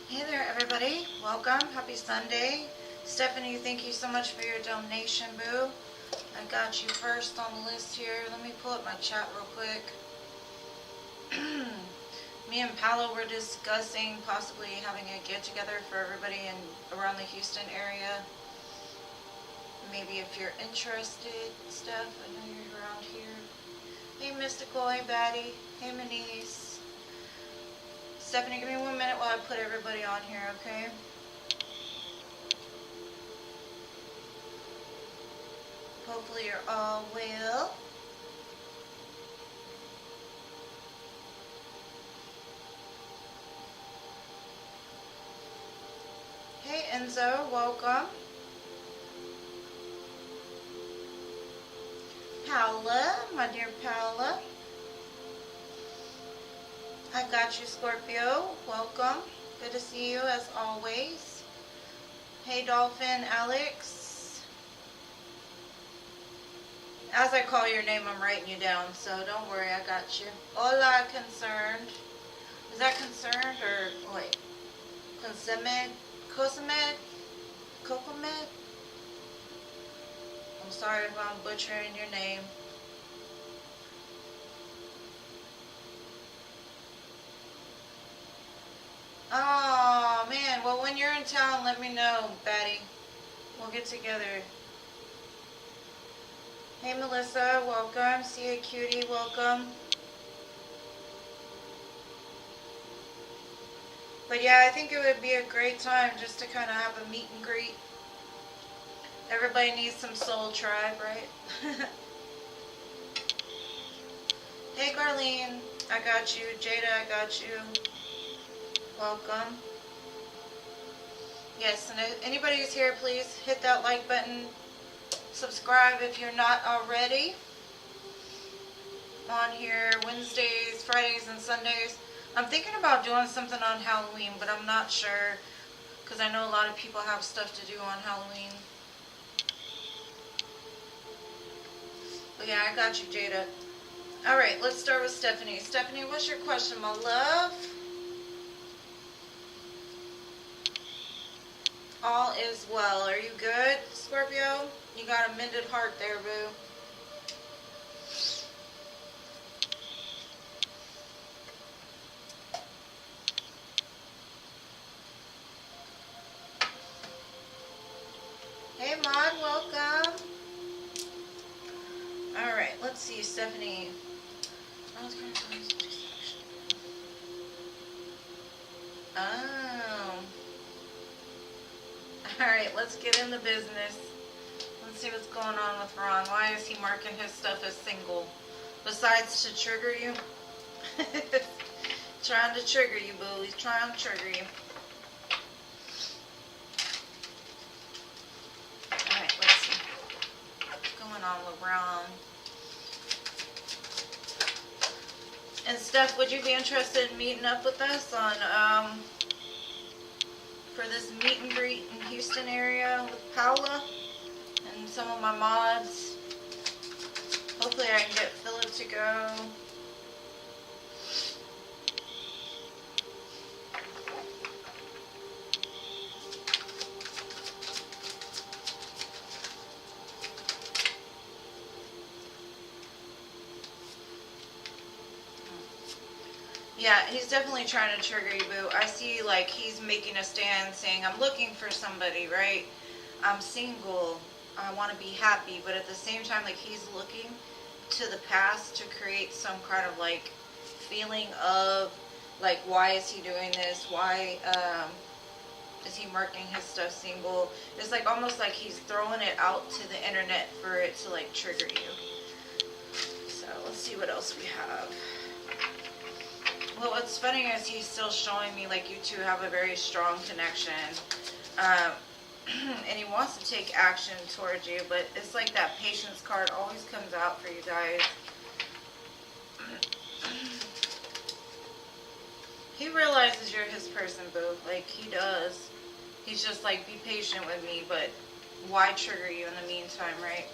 Hey there, everybody. Welcome. Happy Sunday. Stephanie, thank you so much for your donation, boo. I got you first on the list here. Let me pull up my chat real quick. Me and Paolo were discussing possibly having a get-together for everybody around the Houston area. Maybe if you're interested, Steph, I know you're around here. Hey, Mystical. Hey, Batty. Hey, Manise. Stephanie, give me 1 minute while I put everybody on here, okay? Hopefully you're all well. Hey, Enzo, welcome. Paola, my dear Paola. I got you, Scorpio. Welcome. Good to see you as always. Hey, Dolphin, Alex. As I call your name, I'm writing you down, so don't worry, I got you. Hola, Concerned. Is that Concerned or, wait, Consumed? Cosumed? Cocomed? I'm sorry if I'm butchering your name. Oh, man. Well, when you're in town, let me know, Batty. We'll get together. Hey, Melissa. Welcome. See you, cutie. Welcome. But yeah, I think it would be a great time just to kind of have a meet and greet. Everybody needs some soul tribe, right? Hey, Garlene. I got you. Jada, I got you. Welcome. Yes, and if anybody who's here, please hit that like button. Subscribe if you're not already. On here Wednesdays, Fridays, and Sundays. I'm thinking about doing something on Halloween, but I'm not sure because I know a lot of people have stuff to do on Halloween. But yeah, I got you, Jada. Alright, let's start with Stephanie. Stephanie, what's your question, my love? All is well. Are you good, Scorpio? You got a mended heart there, boo. Hey, Maud, welcome. Alright, let's see, Stephanie. Oh. Alright, let's get into business. Let's see what's going on with Ron. Why is he marking his stuff as single? Besides to trigger you? Trying to trigger you, boo. He's trying to trigger you. Alright, let's see. What's going on with Ron? And Steph, would you be interested in meeting up with us on, for this meet and greet in Houston area with Paola and some of my mods? Hopefully I can get Philip to go. Yeah, he's definitely trying to trigger you, boo. I see, like, he's making a stand saying, I'm looking for somebody, right? I'm single. I want to be happy. But at the same time, like, he's looking to the past to create some kind of, like, feeling of, like, why is he doing this? Why is he marking his stuff single? It's, like, almost like he's throwing it out to the internet for it to, like, trigger you. So, let's see what else we have. Well, what's funny is he's still showing me like you two have a very strong connection. And he wants to take action towards you, but it's like that patience card always comes out for you guys. He realizes you're his person, boo. Like, he does. He's just like, be patient with me, but why trigger you in the meantime, right?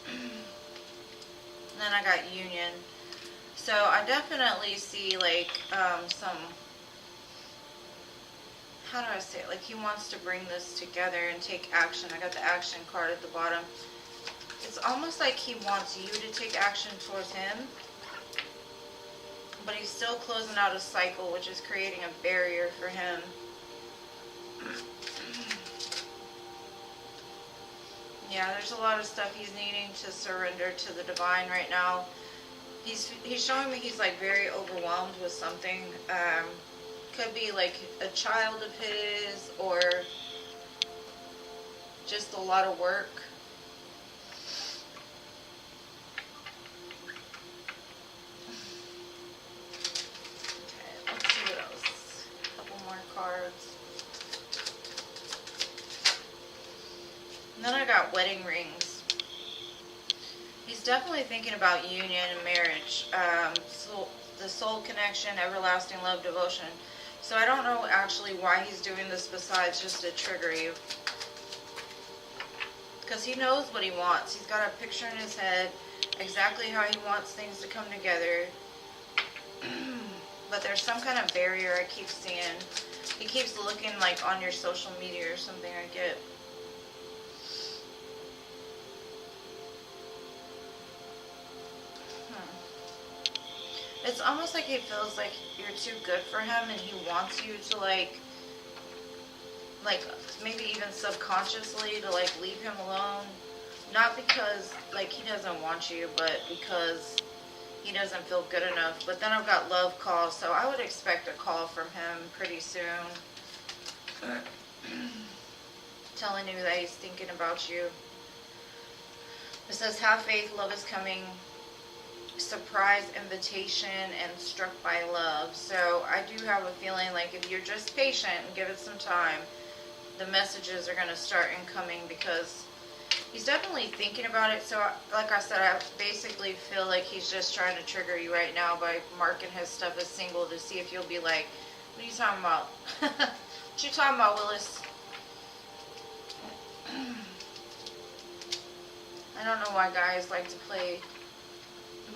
And then I got union. So I definitely see like some how do I say it? Like he wants to bring this together and take action. I got the action card at the bottom. It's almost like he wants you to take action towards him, but he's still closing out a cycle, which is creating a barrier for him. Yeah, there's a lot of stuff he's needing to surrender to the divine right now. He's showing me he's like very overwhelmed with something. Could be like a child of his, or just a lot of work. Okay, let's see what else. A couple more cards. And then I got wedding rings. He's definitely thinking about union and marriage. The soul connection, everlasting love, devotion. So I don't know actually why he's doing this besides just to trigger you. Because he knows what he wants. He's got a picture in his head, exactly how he wants things to come together. But there's some kind of barrier I keep seeing. He keeps looking like on your social media or something I get. It's almost like he feels like you're too good for him and he wants you to like maybe even subconsciously to like leave him alone. Not because like he doesn't want you, but because he doesn't feel good enough. But then I've got love calls, so I would expect a call from him pretty soon. Telling you that he's thinking about you. It says, have faith, love is coming. Surprise invitation and struck by love. So I do have a feeling like if you're just patient and give it some time, the messages are going to start incoming, because he's definitely thinking about it. So like I said, I basically feel like he's just trying to trigger you right now by marking his stuff as single to see if you'll be like, what are you talking about? What you talking about, Willis? I don't know why guys like to play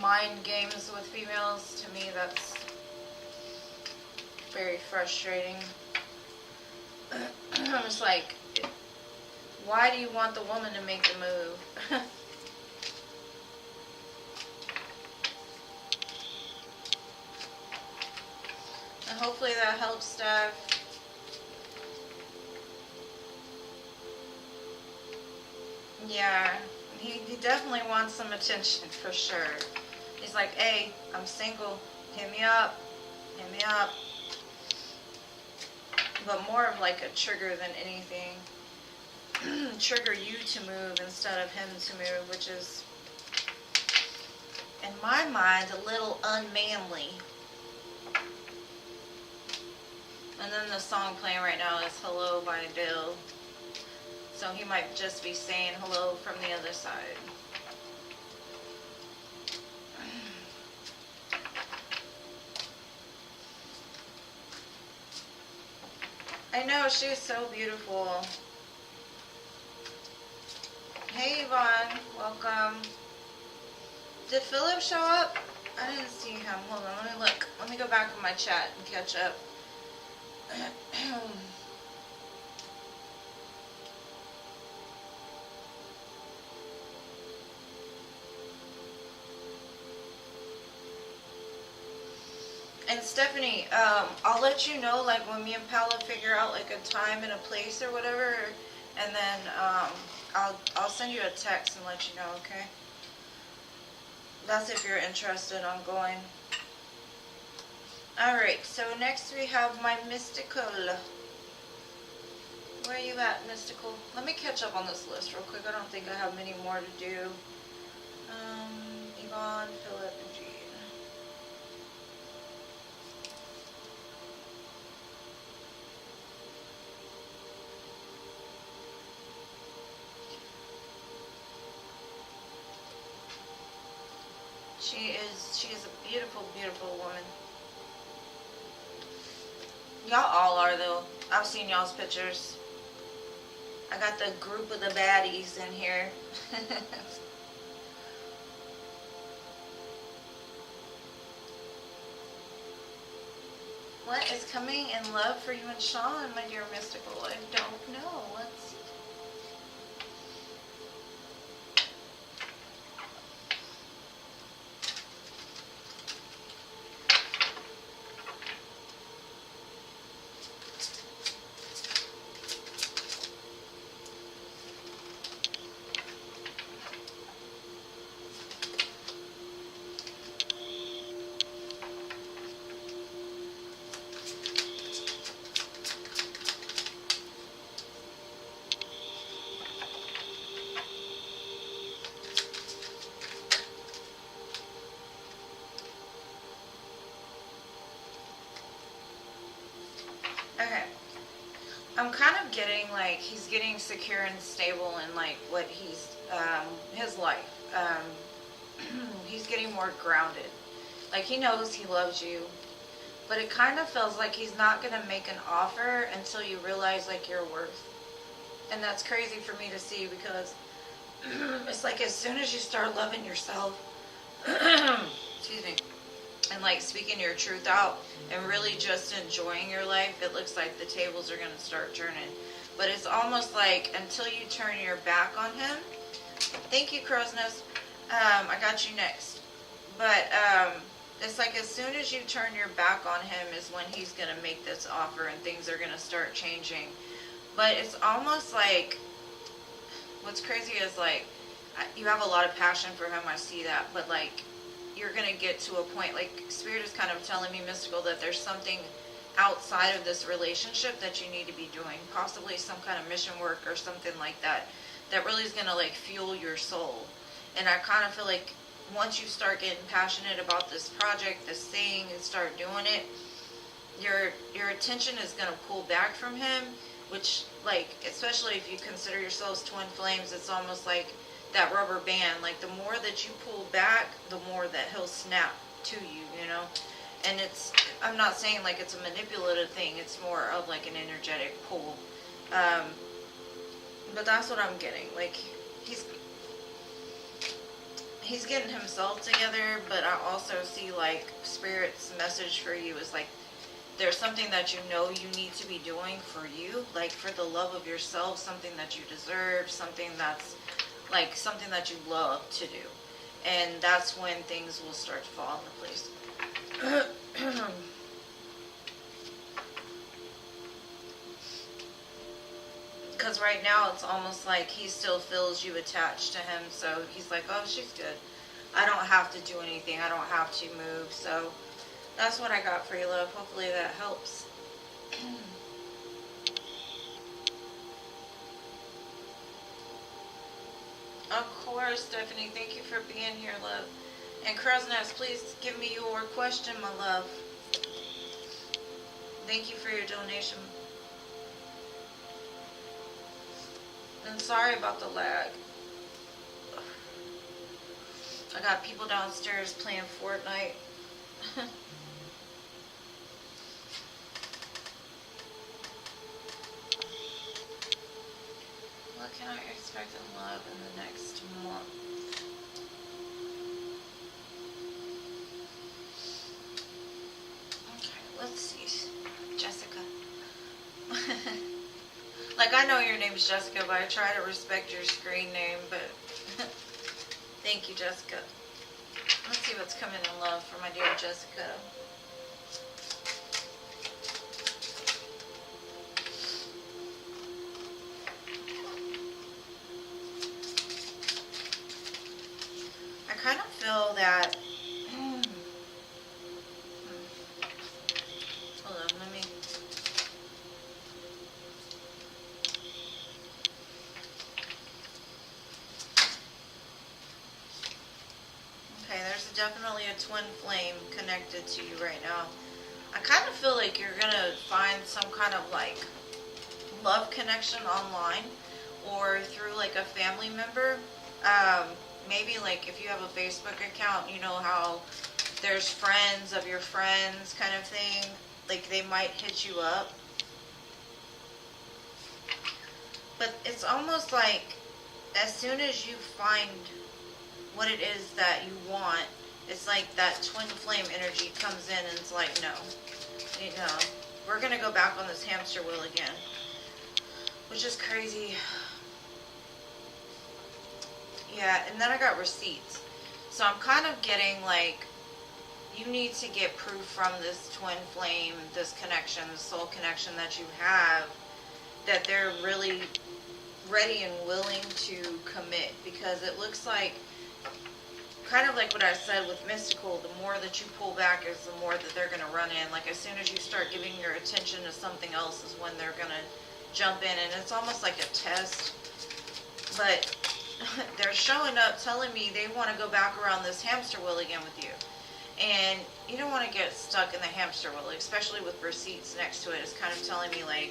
mind games with females. To me, that's very frustrating. I'm just like, why do you want the woman to make the move? And hopefully that helps, Steph. Yeah, he definitely wants some attention for sure. He's like, hey, I'm single. Hit me up. Hit me up. But more of like a trigger than anything. Trigger you to move instead of him to move, which is, in my mind, a little unmanly. And then the song playing right now is Hello by Adele. So he might just be saying hello from the other side. I know, she's so beautiful. Hey Yvonne, welcome. Did Philip show up? I didn't see him. Hold on, let me look. Let me go back in my chat and catch up. And Stephanie, I'll let you know, like, when me and Paula figure out, like, a time and a place or whatever, and then, I'll send you a text and let you know, okay? That's if you're interested on going. Alright, so next we have my Mystical. Where are you at, Mystical? Let me catch up on this list real quick. I don't think I have many more to do. Yvonne, Philip, and Jean. She is a beautiful, beautiful woman. Y'all all are, though. I've seen y'all's pictures. I got the group of the baddies in here. What is coming in love for you and Sean, my dear mystical? I don't know. Let's see. Okay. I'm kind of getting like he's getting secure and stable in like what he's his life. He's getting more grounded. Like he knows he loves you, but it kind of feels like he's not gonna make an offer until you realize like your worth. And that's crazy for me to see because it's like as soon as you start loving yourself, excuse me, and like speaking your truth out and really just enjoying your life, it looks like the tables are going to start turning. But it's almost like until you turn your back on him. Thank you, Crow's Nest. I got you next. But it's like as soon as you turn your back on him is when he's going to make this offer and things are going to start changing. But it's almost like, what's crazy is like, you have a lot of passion for him, I see that, but like, you're going to get to a point, like, Spirit is kind of telling me, Mystical, that there's something outside of this relationship that you need to be doing, possibly some kind of mission work or something like that, that really is going to, like, fuel your soul. And I kind of feel like once you start getting passionate about this project, this thing, and start doing it, your attention is going to pull back from him, which, like, especially if you consider yourselves twin flames, it's almost like that rubber band. Like, the more that you pull back, the more that he'll snap to you, you know? And it's, I'm not saying like it's a manipulative thing, it's more of like an energetic pull. But that's what I'm getting. Like, he's getting himself together, but I also see like Spirit's message for you is like, there's something that you know you need to be doing for you, like for the love of yourself, something that you deserve, something that's like something that you love to do. And that's when things will start to fall into place. Because right now it's almost like he still feels you attached to him, so he's like, oh, she's good. I don't have to do anything. I don't have to move. So that's what I got for you, love. Hopefully that helps. Of course, Stephanie. Thank you for being here, love. And Crow's Nest, please give me your question, my love. Thank you for your donation. And sorry about the lag. I got people downstairs playing Fortnite. What can I expect in love in the next month? Okay, let's see. Jessica. Like, I know your name's Jessica, but I try to respect your screen name, but thank you, Jessica. Let's see what's coming in love for my dear Jessica. I kind of feel that, hold on, let me, okay, there's definitely a twin flame connected to you right now. I kind of feel like you're going to find some kind of like love connection online or through like a family member. Maybe like if you have a Facebook account, you know how there's friends of your friends kind of thing. Like they might hit you up. But it's almost like as soon as you find what it is that you want, it's like that twin flame energy comes in and it's like, no. you know, we're going to go back on this hamster wheel again, which is crazy. Yeah, and then I got receipts. So I'm kind of getting like, you need to get proof from this twin flame, this connection, the soul connection that you have, that they're really ready and willing to commit. Because it looks like, kind of like what I said with mystical, the more that you pull back is the more that they're going to run in. Like as soon as you start giving your attention to something else is when they're going to jump in. And it's almost like a test. But they're showing up telling me they want to go back around this hamster wheel again with you. And you don't want to get stuck in the hamster wheel, especially with receipts next to it. It's kind of telling me like,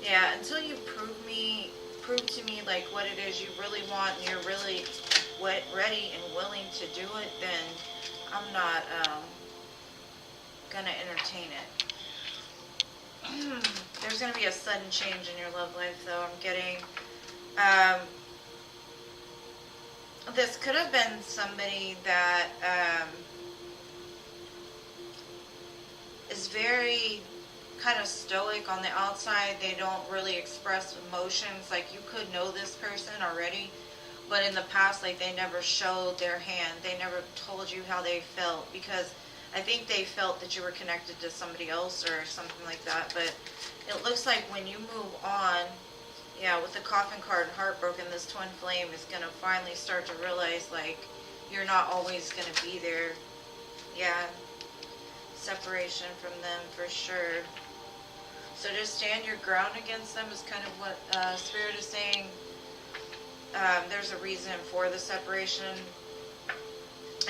yeah, until you prove to me like what it is you really want and you're really ready and willing to do it, then I'm not gonna entertain it. There's gonna be a sudden change in your love life, though. I'm getting this could have been somebody that is very kind of stoic on the outside. They don't really express emotions. Like, you could know this person already, but in the past, like, they never showed their hand. They never told you how they felt, because I think they felt that you were connected to somebody else or something like that. But it looks like when you move on, yeah, with the coffin card and heartbroken, this twin flame is going to finally start to realize, like, you're not always going to be there. Yeah, separation from them for sure. So just stand your ground against them is kind of what Spirit is saying. There's a reason for the separation.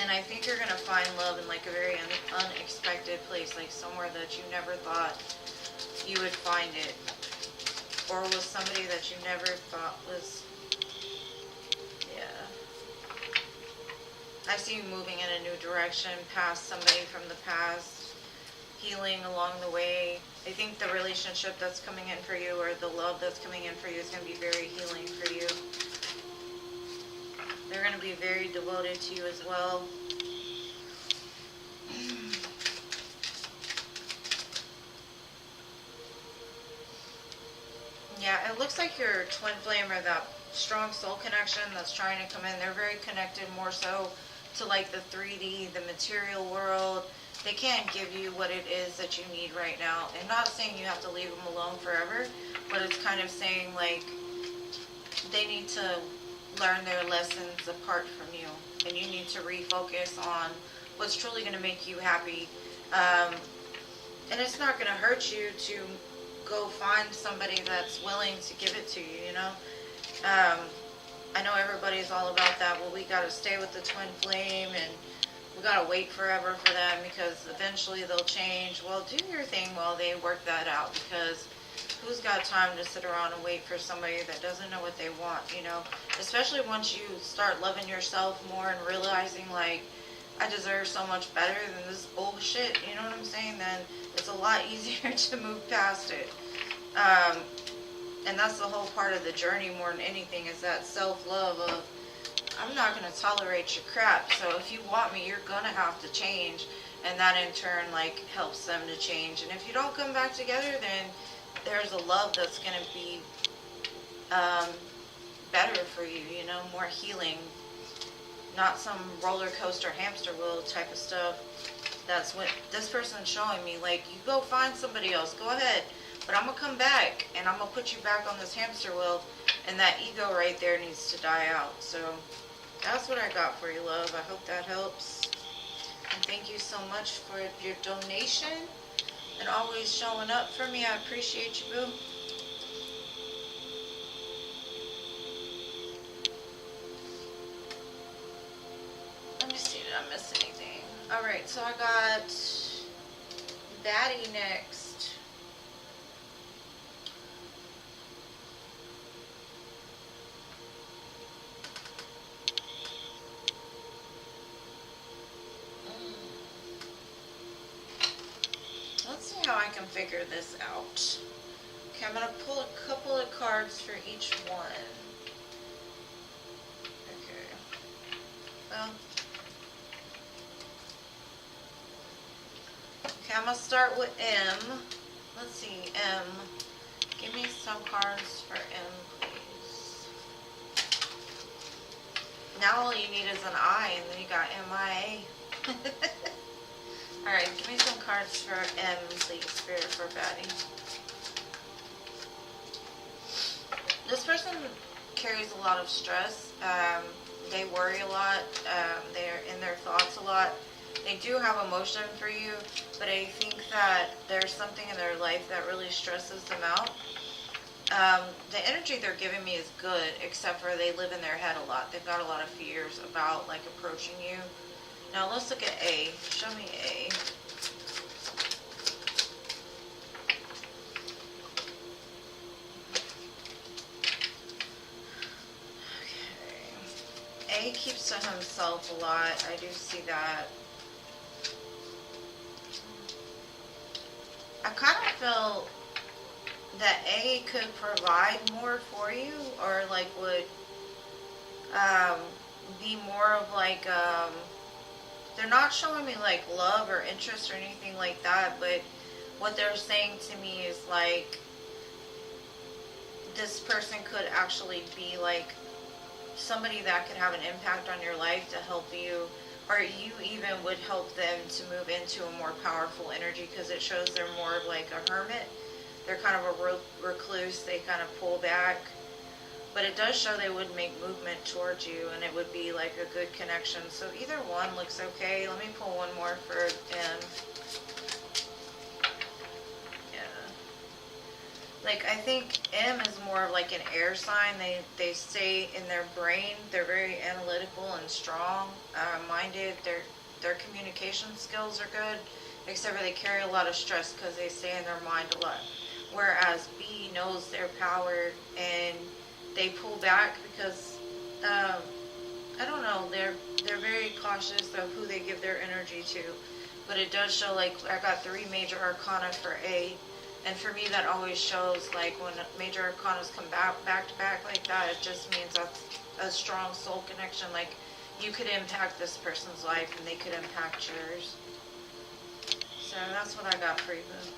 And I think you're going to find love in like a very unexpected place, like somewhere that you never thought you would find it. Or with somebody that you never thought was, yeah. I see you moving in a new direction, past somebody from the past, healing along the way. I think the relationship that's coming in for you, or the love that's coming in for you, is going to be very healing for you. They're going to be very devoted to you as well. Yeah, it looks like your twin flame, or that strong soul connection that's trying to come in, they're very connected more so to like the 3D, the material world. They can't give you what it is that you need right now. And not saying you have to leave them alone forever, but it's kind of saying like they need to learn their lessons apart from you. And you need to refocus on what's truly going to make you happy. And it's not going to hurt you to go find somebody that's willing to give it to you, you know. I know everybody's all about that. Well, we got to stay with the twin flame, and we got to wait forever for them because eventually they'll change. Well, do your thing while they work that out, because who's got time to sit around and wait for somebody that doesn't know what they want, you know? Especially once you start loving yourself more and realizing, like, I deserve so much better than this bullshit, you know what I'm saying? Then it's a lot easier to move past it. And that's the whole part of the journey more than anything, is that self-love of, I'm not going to tolerate your crap, so if you want me, you're going to have to change. And that in turn, like, helps them to change. And if you don't come back together, then there's a love that's going to be better for you, you know, more healing. Not some roller coaster hamster wheel type of stuff. That's what this person's showing me. Like, you go find somebody else, go ahead. But I'm going to come back, and I'm going to put you back on this hamster wheel, and that ego right there needs to die out. So that's what I got for you, love. I hope that helps. And thank you so much for your donation and always showing up for me. I appreciate you, boo. Let me see, did I miss anything? Alright, so I got Baddie next. Let's see how I can figure this out. Okay, I'm going to pull a couple of cards for each one. Okay. Well. Okay, I'm going to start with M. Let's see, M. Give me some cards for M, please. Now all you need is an I, and then you got MIA. Alright, give me some cards for M, please, Spirit for Baddie. This person carries a lot of stress. They worry a lot. They're in their thoughts a lot. They do have emotion for you, but I think that there's something in their life that really stresses them out. The energy they're giving me is good, except for they live in their head a lot. They've got a lot of fears about like approaching you. Now let's look at A. Show me A. Okay. A keeps to himself a lot. I do see that. I kind of feel that A could provide more for you, or like would be more of like they're not showing me like love or interest or anything like that, but what they're saying to me is like this person could actually be like somebody that could have an impact on your life to help you, or you even would help them to move into a more powerful energy, because it shows they're more of like a hermit. They're kind of a recluse. They kind of pull back. But it does show they would make movement towards you, and it would be like a good connection. So either one looks okay. Let me pull one more for M. Yeah. Like, I think M is more of like an air sign. They stay in their brain. They're very analytical and strong minded. Their communication skills are good, except for they carry a lot of stress because they stay in their mind a lot. Whereas B knows their power, and they pull back because I don't know, they're very cautious of who they give their energy to. But it does show, like, I got 3 major arcana for A, and for me that always shows like when major arcanas come back to back like that, it just means that's a strong soul connection. Like, you could impact this person's life and they could impact yours. So that's what I got for you, boo.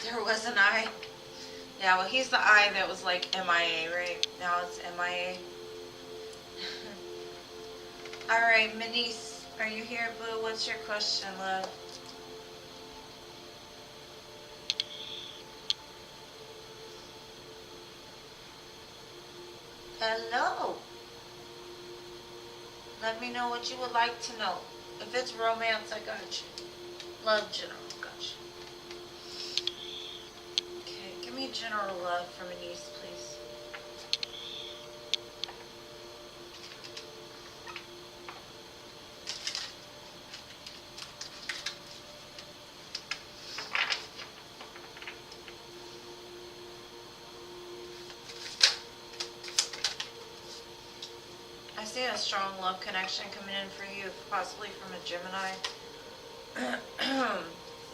There was an I. Yeah, well, he's the I that was like MIA, right? Now it's MIA. Alright, Manice, are you here, boo? What's your question, love? Hello. Let me know what you would like to know. If it's romance, I got you. Love general, got you. Give me general love from Anise, please. I see a strong love connection coming in for you, possibly from a Gemini.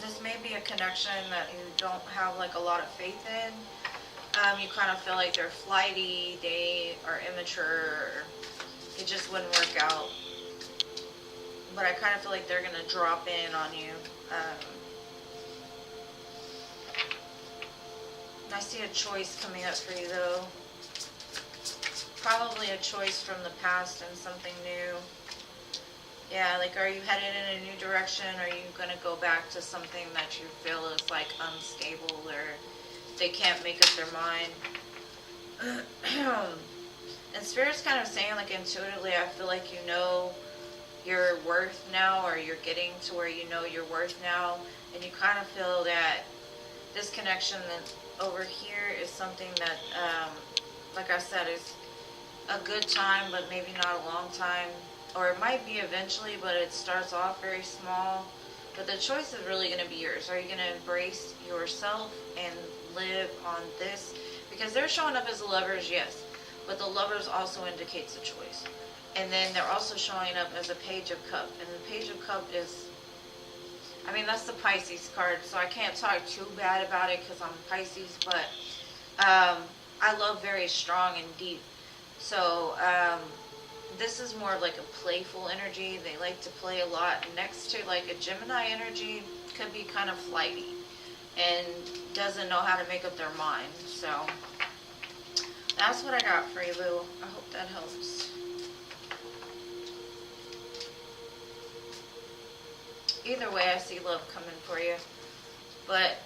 This may be a connection that you don't have like a lot of faith in. You kind of feel like they're flighty, they are immature, it just wouldn't work out. But I kind of feel like they're going to drop in on you. I see a choice coming up for you though. Probably a choice from the past and something new. Yeah, like, are you headed in a new direction? Are you going to go back to something that you feel is like unstable, or they can't make up their mind? And Spirit's kind of saying, like, intuitively, I feel like you know your worth now, or you're getting to where you know your worth now, and you kind of feel that this connection that over here is something that, like I said, is a good time, but maybe not a long time. Or it might be eventually, but it starts off very small. But the choice is really going to be yours. Are you going to embrace yourself and live on this? Because they're showing up as the lovers, yes. But the lovers also indicates a choice. And then they're also showing up as a Page of Cup. And the Page of Cup is, I mean, that's the Pisces card, so I can't talk too bad about it because I'm Pisces, but I love very strong and deep. So this is more of like a playful energy. They like to play a lot. Next to like a Gemini energy, could be kind of flighty and doesn't know how to make up their mind. So that's what I got for you, Lou. I hope that helps. Either way, I see love coming for you. But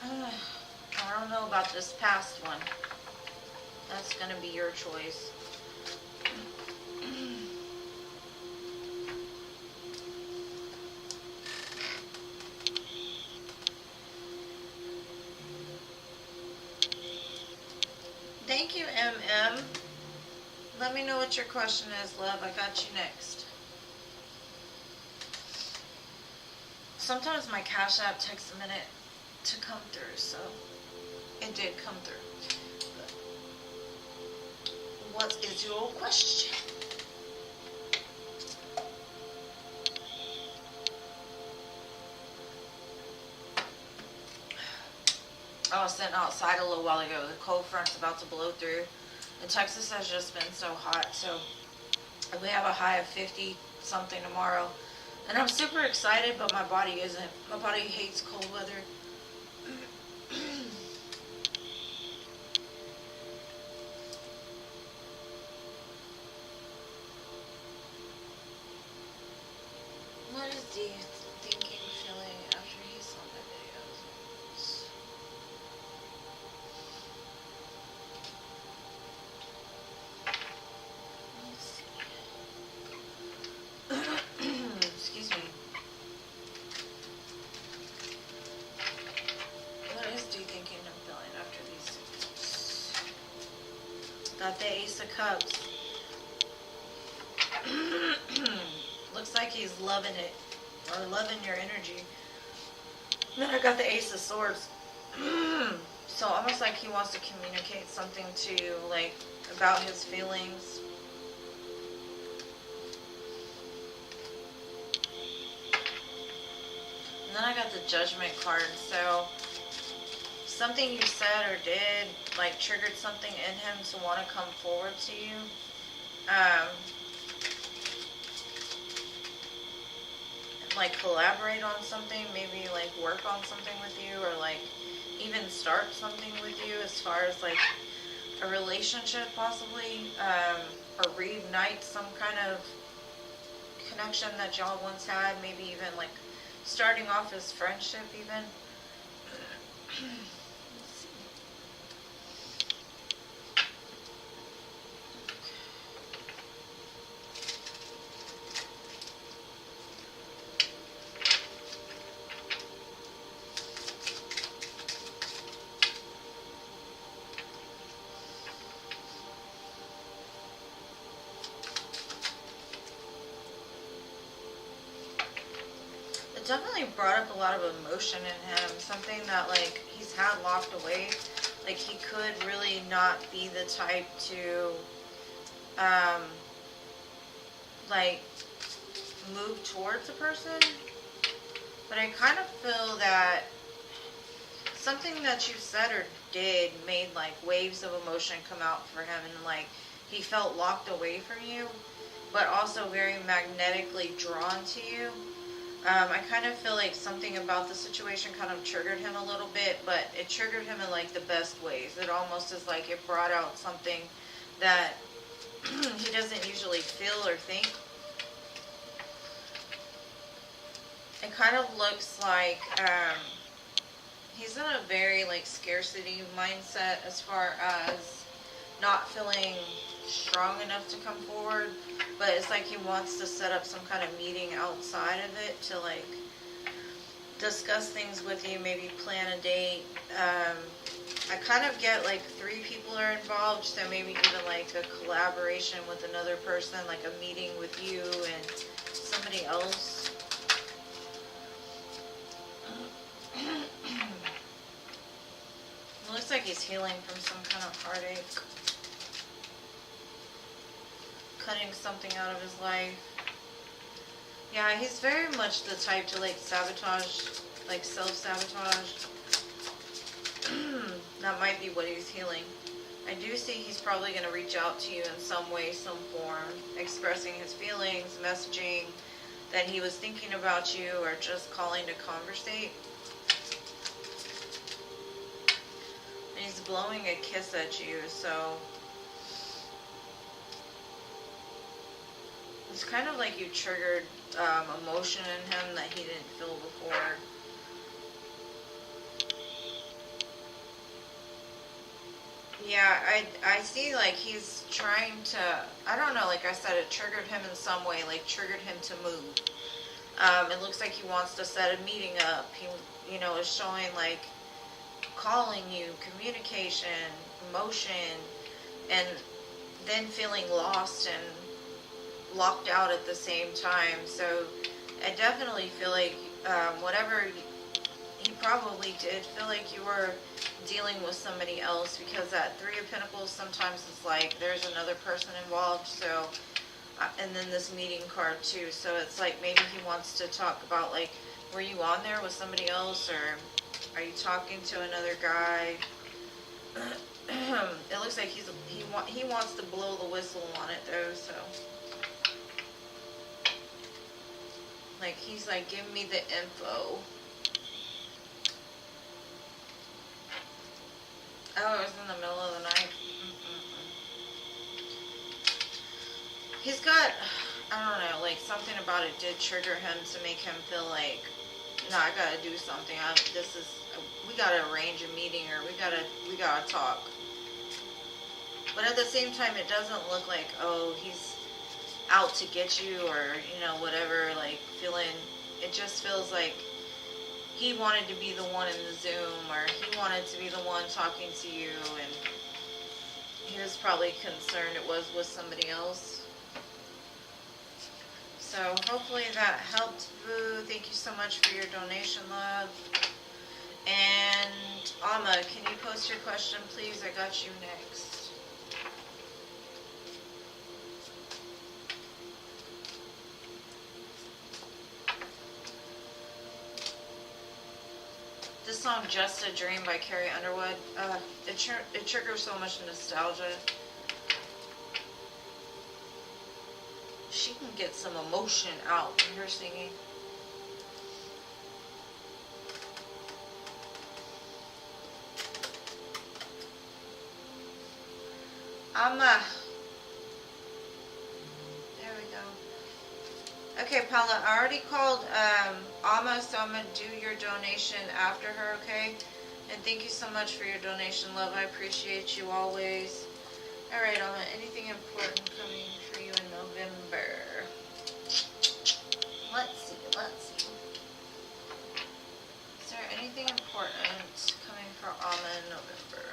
I don't know about this past one. That's going to be your choice. Thank you, MM. Let me know what your question is, love. I got you next. Sometimes my Cash App takes a minute to come through, so it did come through. But what is your question? I was sitting outside a little while ago. The cold front's about to blow through. And Texas has just been so hot, so we have a high of 50 something tomorrow. And I'm super excited, but my body isn't. My body hates cold weather. What is the thinking, feeling after he saw my videos? Excuse me. What is do thinking and feeling after these things? Got the Ace of Cups. Looks like he's loving it, or loving your energy. Then I got the Ace of Swords. So almost like he wants to communicate something to you, like about his feelings. And then I got the Judgment card. So something you said or did like triggered something in him to want to come forward to you. Like collaborate on something, maybe like work on something with you, or like even start something with you as far as like a relationship possibly, or reignite some kind of connection that y'all once had, maybe even like starting off as friendship even. It definitely brought up a lot of emotion in him, something that like he's had locked away. Like he could really not be the type to like move towards a person, but I kind of feel that something that you said or did made like waves of emotion come out for him, and like he felt locked away from you, but also very magnetically drawn to you. I kind of feel like something about the situation kind of triggered him a little bit, but it triggered him in like the best ways. It almost is like it brought out something that he doesn't usually feel or think. It kind of looks like he's in a very like scarcity mindset as far as not feeling strong enough to come forward, but it's like he wants to set up some kind of meeting outside of it to like discuss things with you, maybe plan a date. I kind of get like 3 people are involved, so maybe even like a collaboration with another person, like a meeting with you and somebody else. It looks like he's healing from some kind of heartache. cutting something out of his life. Yeah, he's very much the type to like sabotage, like self-sabotage. That might be what he's healing. I do see he's probably going to reach out to you in some way, some form, expressing his feelings, messaging that he was thinking about you, or just calling to conversate. And he's blowing a kiss at you, so it's kind of like you triggered emotion in him that he didn't feel before. Yeah, I see like he's trying to, I don't know, like I said, it triggered him in some way, like triggered him to move. It looks like he wants to set a meeting up. He, is showing like calling you, communication, emotion, and then feeling lost and locked out at the same time. So I definitely feel like whatever he probably did feel like you were dealing with somebody else, because that Three of Pentacles sometimes is like there's another person involved. So and then this meeting card too, so it's like maybe he wants to talk about like, were you on there with somebody else, or are you talking to another guy? It looks like he wants to blow the whistle on it though, so like he's like, give me the info. Oh, it was in the middle of the night. He's got, I don't know, like something about it did trigger him to make him feel like, no, I gotta do something. We gotta arrange a meeting, or we gotta talk. But at the same time, it doesn't look like, oh, he's out to get you, or whatever. Like feeling, it just feels like he wanted to be the one in the Zoom, or he wanted to be the one talking to you, and he was probably concerned it was with somebody else. So hopefully that helped, Boo. Thank you so much for your donation, love. And Alma, can you post your question, please? I got you next. This song, Just a Dream by Carrie Underwood, it triggers so much nostalgia. She can get some emotion out in her singing. There we go. Okay, Paula, I already called Amma, so I'm going to do your donation after her, okay? And thank you so much for your donation, love. I appreciate you always. Alright, Amma, anything important coming for you in November? Let's see. Is there anything important coming for Amma in November?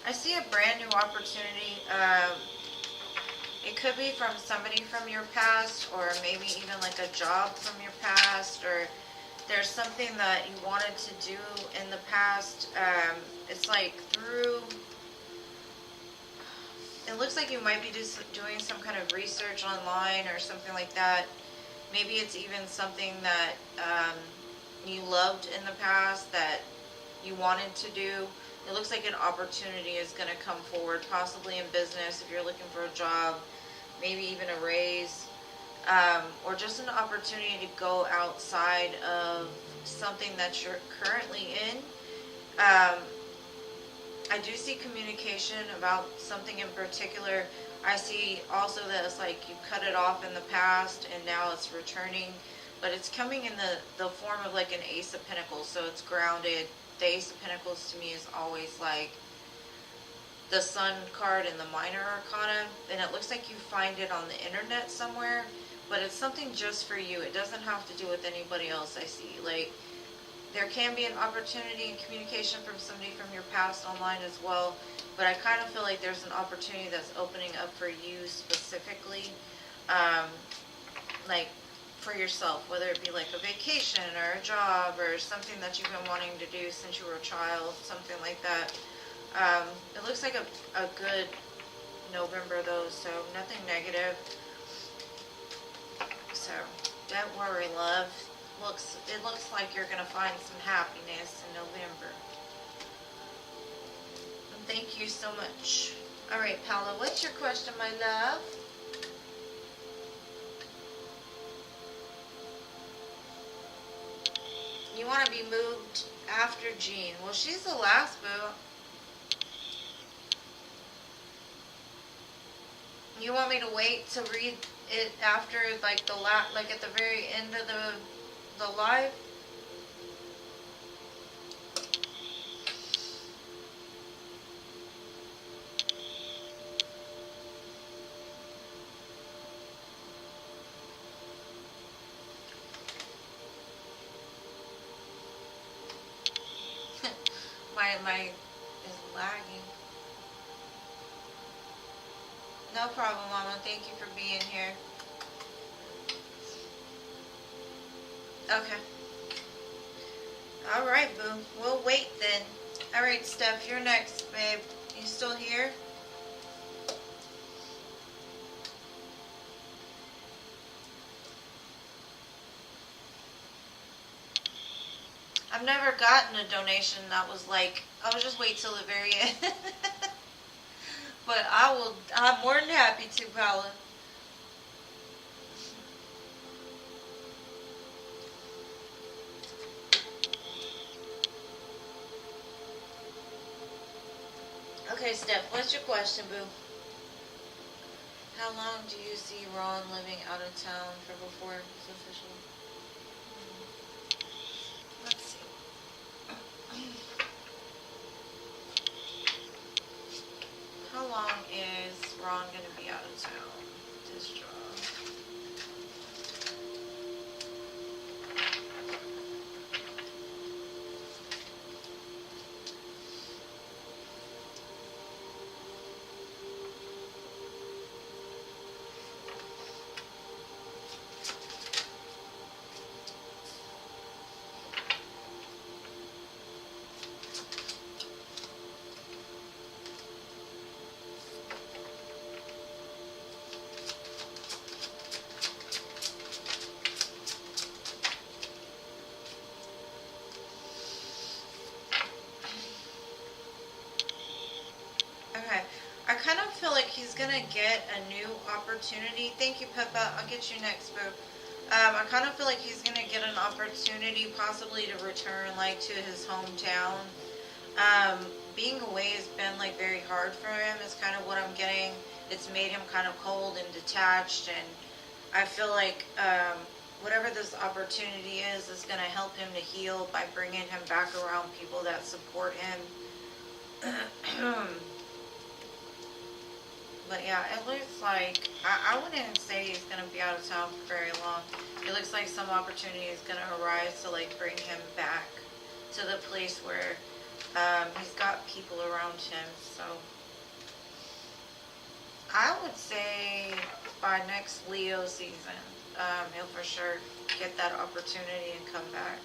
I see a brand new opportunity. It could be from somebody from your past, or maybe even like a job from your past, or there's something that you wanted to do in the past. It's like through, it looks like you might be just doing some kind of research online or something like that. Maybe it's even something that you loved in the past that you wanted to do. It looks like an opportunity is going to come forward, possibly in business if you're looking for a job, maybe even a raise, or just an opportunity to go outside of something that you're currently in. I do see communication about something in particular. I see also that it's like you cut it off in the past and now it's returning, but it's coming in the form of like an Ace of Pentacles, so it's grounded. The Ace of Pentacles to me is always like the Sun card in the Minor Arcana, and it looks like you find it on the internet somewhere, but it's something just for you. It doesn't have to do with anybody else. I see like There can be an opportunity in communication from somebody from your past online as well, but I kind of feel like there's an opportunity that's opening up for you specifically, um, like for yourself, whether it be like a vacation or a job or something that you've been wanting to do since you were a child, something like that. It looks like a good November though, so nothing negative. So don't worry, love. It looks like you're gonna find some happiness in November. And thank you so much. All right, Paula, what's your question, my love? You want to be moved after Jean. Well, she's the last boo. You want me to wait to read it after, like like at the very end of the live? my is lagging. No problem, Mama. Thank you for being here. Okay. All right, boo. We'll wait then. All right, Steph, you're next, babe. You still here? I've never gotten a donation that was like, I'll just wait till the very end. But I'm more than happy to, Paula. Okay, Steph, what's your question, boo? How long do you see Ron living out of town for before it's official? Let's see. How long is Ron going to be out of town? This job. Okay. I kind of feel like he's going to get a new opportunity. Thank you, Peppa. I'll get you next, boo. I kind of feel like he's going to get an opportunity possibly to return, like, to his hometown. Being away has been, like, very hard for him is kind of what I'm getting. It's made him kind of cold and detached, and I feel like whatever this opportunity is going to help him to heal by bringing him back around people that support him. But yeah, it looks like, I wouldn't say he's going to be out of town for very long. It looks like some opportunity is going to arise to like bring him back to the place where he's got people around him. So I would say by next Leo season, he'll for sure get that opportunity and come back.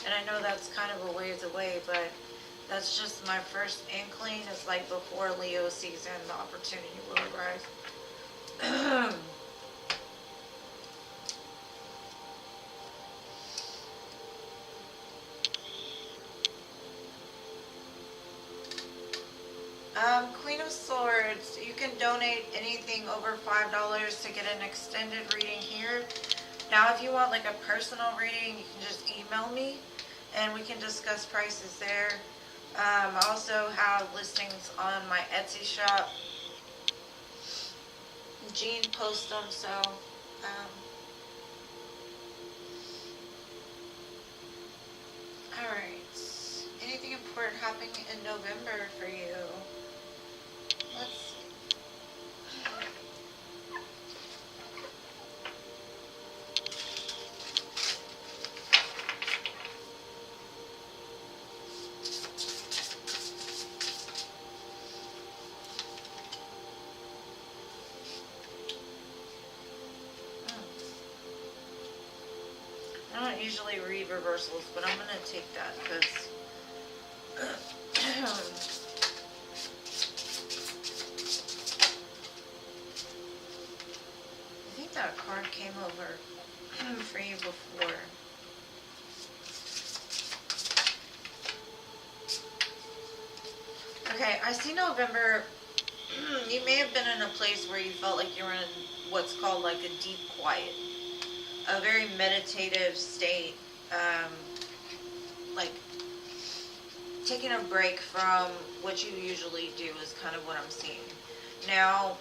And I know that's kind of a ways away, but that's just my first inkling. It's like before Leo season, the opportunity will arise. Queen of Swords, you can donate anything over $5 to get an extended reading here. Now, if you want like a personal reading, you can just email me and we can discuss prices there. I also have listings on my Etsy shop. Jean posts them, so alright. Anything important happening in November for you? Let's see. I don't usually read reversals, but I'm going to take that because I think that card came over for you before. Okay, I see November. You may have been in a place where you felt like you were in what's called like a deep quiet, a very meditative state, like taking a break from what you usually do is kind of what I'm seeing. Now,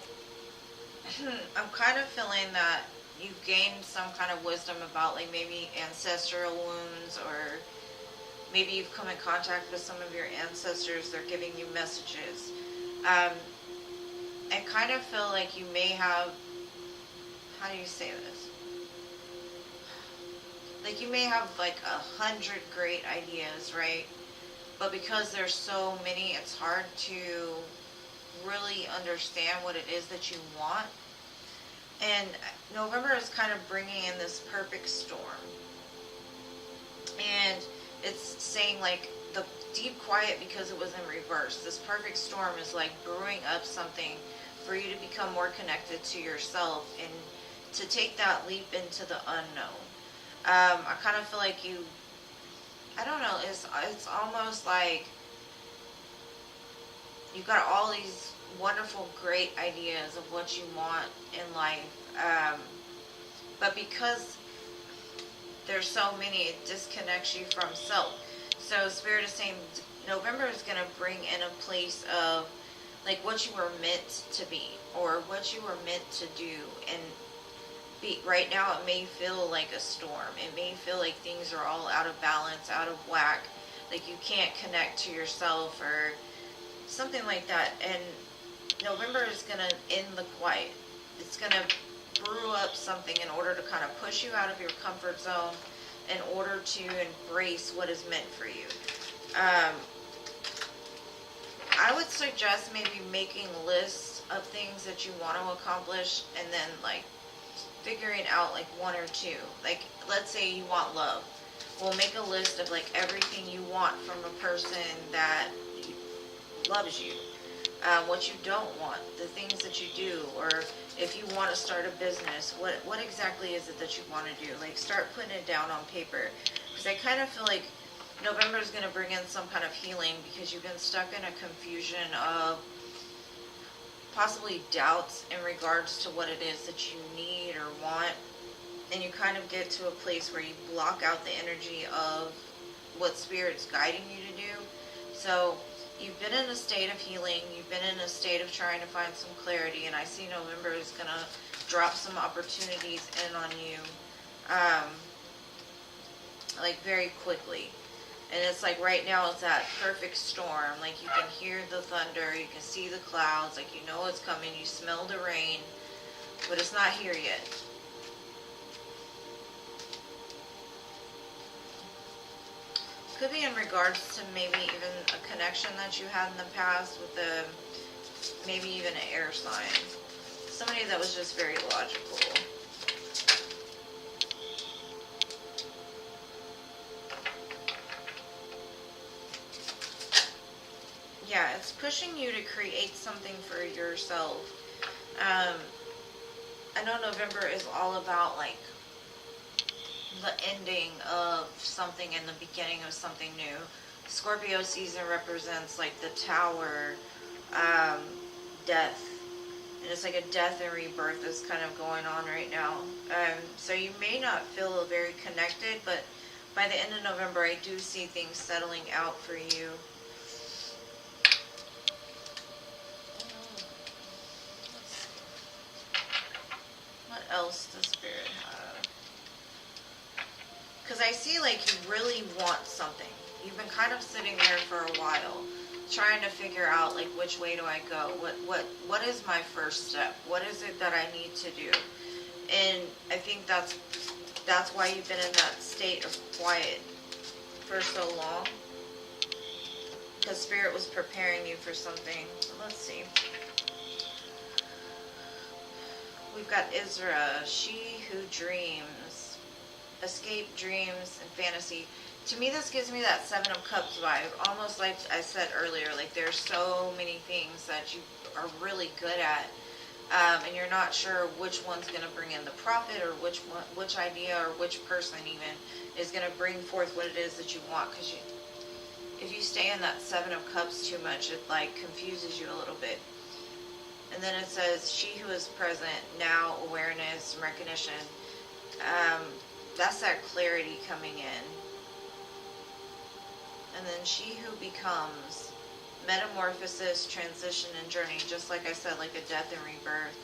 I'm kind of feeling that you've gained some kind of wisdom about like maybe ancestral wounds, or maybe you've come in contact with some of your ancestors. They're giving you messages. I kind of feel like you may have, how do you say this? Like you may have like 100 great ideas, right? But because there's so many, it's hard to really understand what it is that you want. And November is kind of bringing in this perfect storm. And it's saying like the deep quiet, because it was in reverse. This perfect storm is like brewing up something for you to become more connected to yourself and to take that leap into the unknown. I kind of feel like you, I don't know, it's almost like you've got all these wonderful, great ideas of what you want in life. But because there's so many, it disconnects you from self. So Spirit is saying November is going to bring in a place of like what you were meant to be, or what you were meant to do. And right now it may feel like a storm. It may feel like things are all out of balance, out of whack, like you can't connect to yourself or something like that. And November is going to end the quiet. It's going to brew up something in order to kind of push you out of your comfort zone, in order to embrace what is meant for you. I would suggest maybe making lists of things that you want to accomplish, and then like figuring out like one or two. Like let's say you want love. Well, make a list of like everything you want from a person that loves you. What you don't want, the things that you do, or if you want to start a business, what exactly is it that you want to do? Like start putting it down on paper, because I kind of feel like November is going to bring in some kind of healing, because you've been stuck in a confusion of possibly doubts in regards to what it is that you need or want, and you kind of get to a place where you block out the energy of what Spirit's guiding you to do. So you've been in a state of healing, you've been in a state of trying to find some clarity, and I see November is going to drop some opportunities in on you, like very quickly. And it's like right now it's that perfect storm. Like you can hear the thunder, you can see the clouds, like you know it's coming, you smell the rain, but it's not here yet. Could be in regards to maybe even a connection that you had in the past with maybe even an air sign. Somebody that was just very logical. Yeah, it's pushing you to create something for yourself. I know November is all about like the ending of something and the beginning of something new. Scorpio season represents like the tower, death. And it's like a death and rebirth that's kind of going on right now. So you may not feel very connected, but by the end of November, I do see things settling out for you. What else does Spirit have? Because I see like you really want something. You've been kind of sitting there for a while, trying to figure out like which way do I go? What is my first step? What is it that I need to do? And I think that's why you've been in that state of quiet for so long. Because Spirit was preparing you for something. Let's see. We've got Isra, she who dreams. escape, dreams, and fantasy. To me, this gives me that Seven of Cups vibe. Almost like I said earlier, like there's so many things that you are really good at. And you're not sure which one's going to bring in the profit, or which idea or which person even is going to bring forth what it is that you want. Because if you stay in that Seven of Cups too much, it like confuses you a little bit. And then it says, she who is present, now, awareness, recognition. That's that clarity coming in. And then she who becomes, metamorphosis, transition, and journey. Just like I said, like a death and rebirth.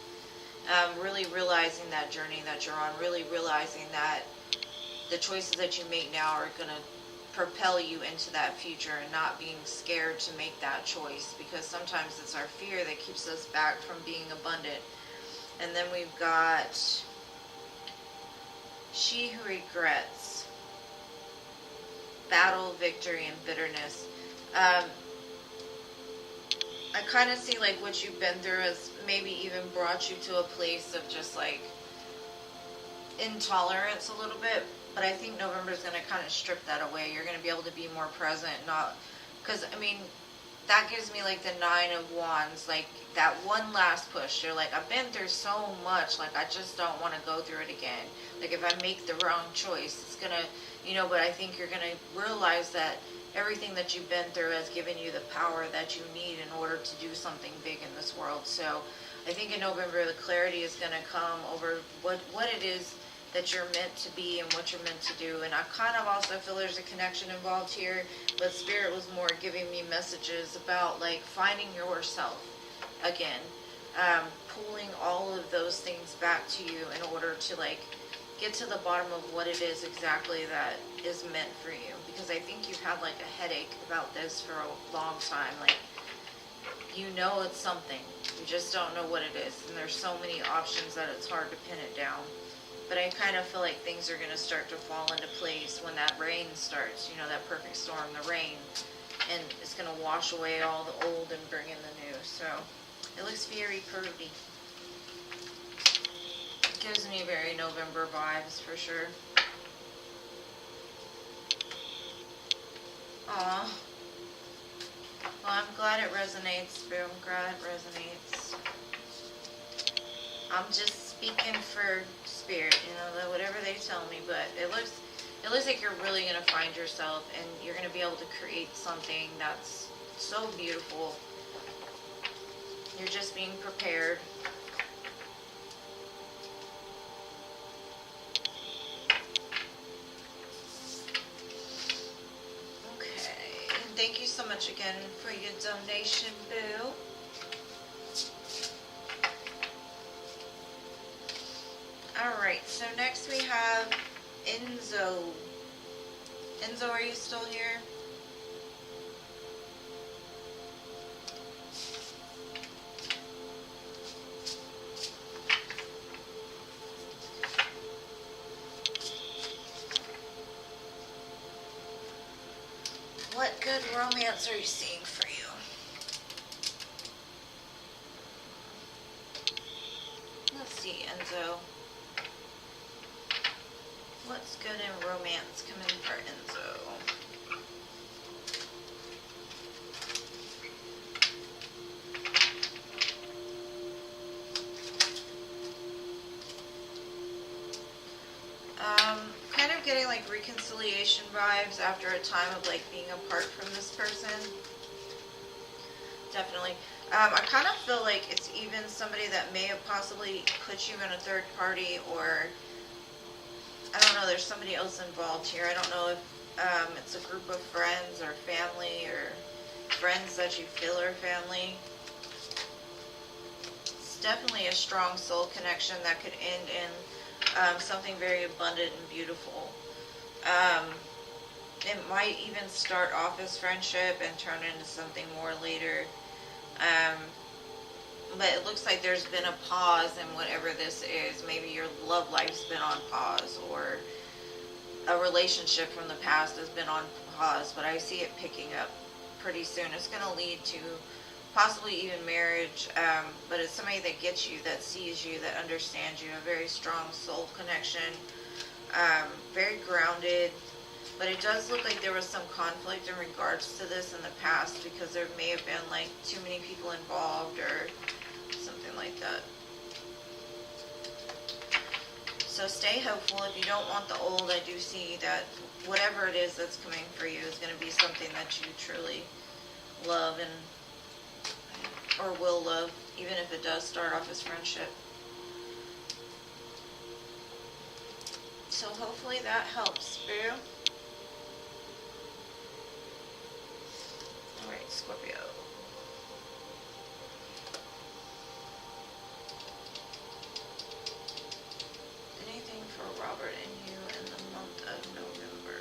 Really realizing that journey that you're on. Really realizing that the choices that you make now are going to propel you into that future, and not being scared to make that choice, because sometimes it's our fear that keeps us back from being abundant. And then we've got she who regrets, battle, victory, and bitterness. I kind of see like what you've been through has maybe even brought you to a place of just like intolerance a little bit. But I think November is going to kind of strip that away. You're going to be able to be more present, not, because I mean, that gives me like the Nine of Wands, like that one last push. You're like, I've been through so much, like I just don't want to go through it again. Like if I make the wrong choice, it's going to, but I think you're going to realize that everything that you've been through has given you the power that you need in order to do something big in this world. So I think in November, the clarity is going to come over what it is that you're meant to be and what you're meant to do. And I kind of also feel there's a connection involved here, but Spirit was more giving me messages about like finding yourself again, pulling all of those things back to you in order to like get to the bottom of what it is exactly that is meant for you. Because I think you've had like a headache about this for a long time. Like, you know it's something, you just don't know what it is, and there's so many options that it's hard to pin it down. But I kind of feel like things are going to start to fall into place when that rain starts, that perfect storm, the rain. And it's going to wash away all the old and bring in the new. So it looks very pretty. It gives me very November vibes for sure. Aw. Well, I'm glad it resonates, boo. I'm glad it resonates. I'm just speaking for Spirit, whatever they tell me, but it looks like you're really going to find yourself, and you're going to be able to create something that's so beautiful. You're just being prepared. Okay, and thank you so much again for your donation, boo. Alright, so next we have Enzo. Enzo, are you still here? What good romance are you seeing for you? Let's see, Enzo. What's good in romance coming for Enzo? Kind of getting like reconciliation vibes after a time of like being apart from this person. Definitely. I kind of feel like it's even somebody that may have possibly put you in a third party, or I don't know, there's somebody else involved here. I don't know if it's a group of friends or family, or friends that you feel are family. It's definitely a strong soul connection that could end in something very abundant and beautiful. It might even start off as friendship and turn into something more later. But it looks like there's been a pause in whatever this is. Maybe your love life's been on pause, or a relationship from the past has been on pause, but I see it picking up pretty soon. It's going to lead to possibly even marriage, but it's somebody that gets you, that sees you, that understands you, a very strong soul connection. Very grounded. But it does look like there was some conflict in regards to this in the past because there may have been like too many people involved or something like that. So stay hopeful. If you don't want the old, I do see that whatever it is that's coming for you is going to be something that you truly love and or will love, even if it does start off as friendship. So hopefully that helps, boo. Alright, Scorpio. Anything for Robert and you in the month of November?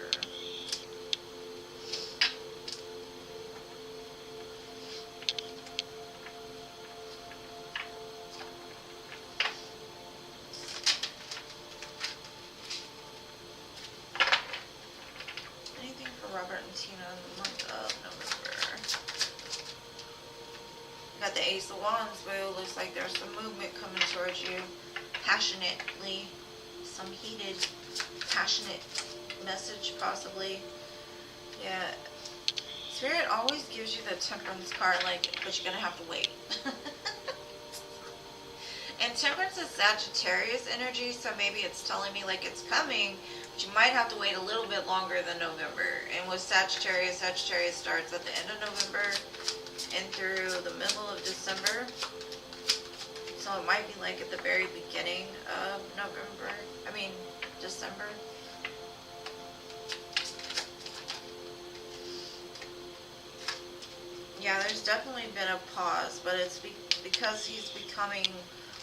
Anything for Robert and Tina in the month of November? Got the Ace of Wands, boo. Looks like there's some movement coming towards you. Passionately. Some heated, passionate message, possibly. Yeah. Spirit always gives you the Temperance card, like, but you're going to have to wait. And Temperance is Sagittarius energy, so maybe it's telling me, like, it's coming, but you might have to wait a little bit longer than November. And with Sagittarius, Sagittarius starts at the end of November and through the middle of December. So it might be like at the very beginning of November. I mean, December. Yeah, there's definitely been a pause, but it's because he's becoming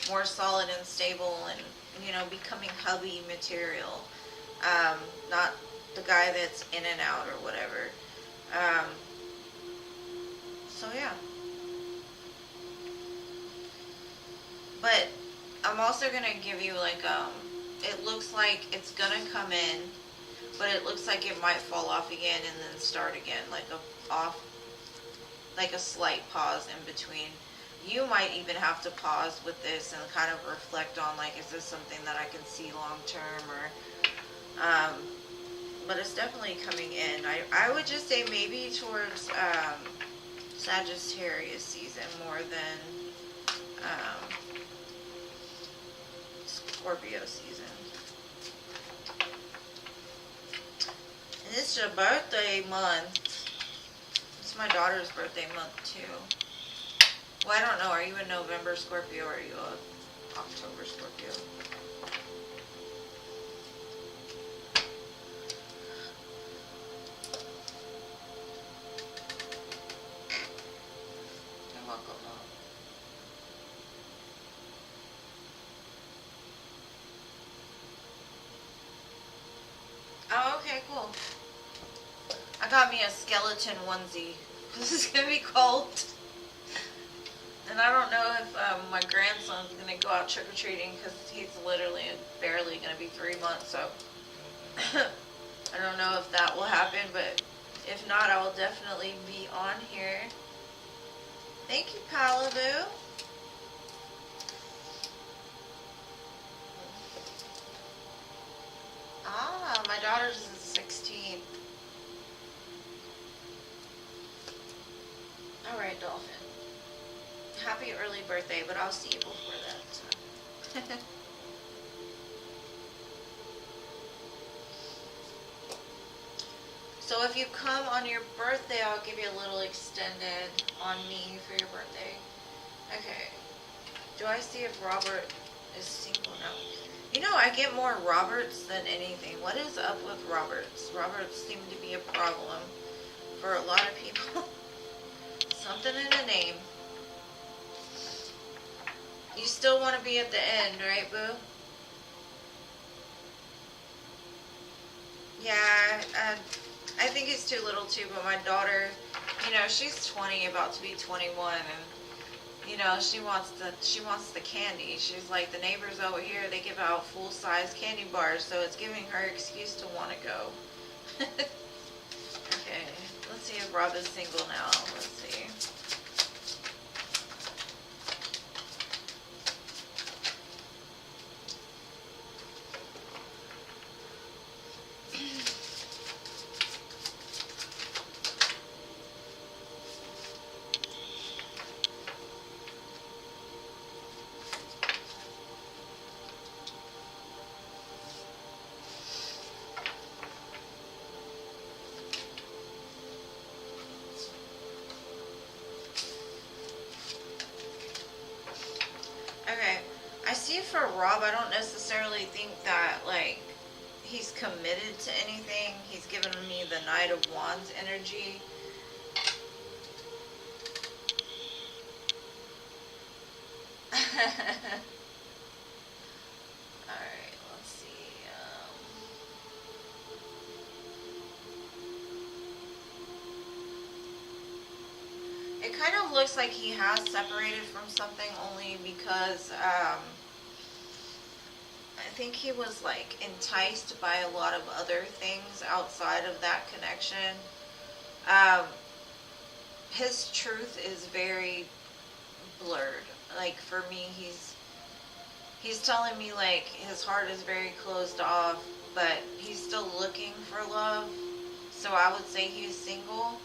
more solid and stable and, you know, becoming hubby material. Not the guy that's in and out or whatever. So yeah. But I'm also going to give you like, it looks like it's going to come in, but it looks like it might fall off again and then start again, like a slight pause in between. You might even have to pause with this and kind of reflect on, like, is this something that I can see long term, or, but it's definitely coming in. I would just say maybe towards, Sagittarius season more than, Scorpio season. And it's your birthday month. It's my daughter's birthday month too. Well, I don't know. Are you a November Scorpio or are you a October Scorpio? You're welcome, Mom. Oh, okay, cool. I got me a skeleton onesie. This is going to be cold. And I don't know if my grandson's going to go out trick-or-treating because he's literally barely going to be 3 months. So I don't know if that will happen. But if not, I will definitely be on here. Thank you, Palabu. Ah, my daughter's is 16. Alright, Dolphin. Happy early birthday, but I'll see you before that. So. So if you come on your birthday, I'll give you a little extended on me for your birthday. Okay. Do I see if Robert is single now? You know, I get more Roberts than anything. What is up with Roberts? Roberts seem to be a problem for a lot of people. Something in the name. You still want to be at the end, right, boo? Yeah, I think it's too little too, but my daughter, you know, she's 20, about to be 21, and, you know, she wants the candy. She's like, the neighbors over here, they give out full-size candy bars, so it's giving her excuse to want to go. Okay, let's see if Rob is single now. Let's see. see for Rob, I don't necessarily think that, like, he's committed to anything. He's given me the Knight of Wands energy. Alright, let's see. It kind of looks like he has separated from something only because I think he was like enticed by a lot of other things outside of that connection. His truth is very blurred. Like for me, he's telling me like his heart is very closed off, but he's still looking for love. So I would say he's single.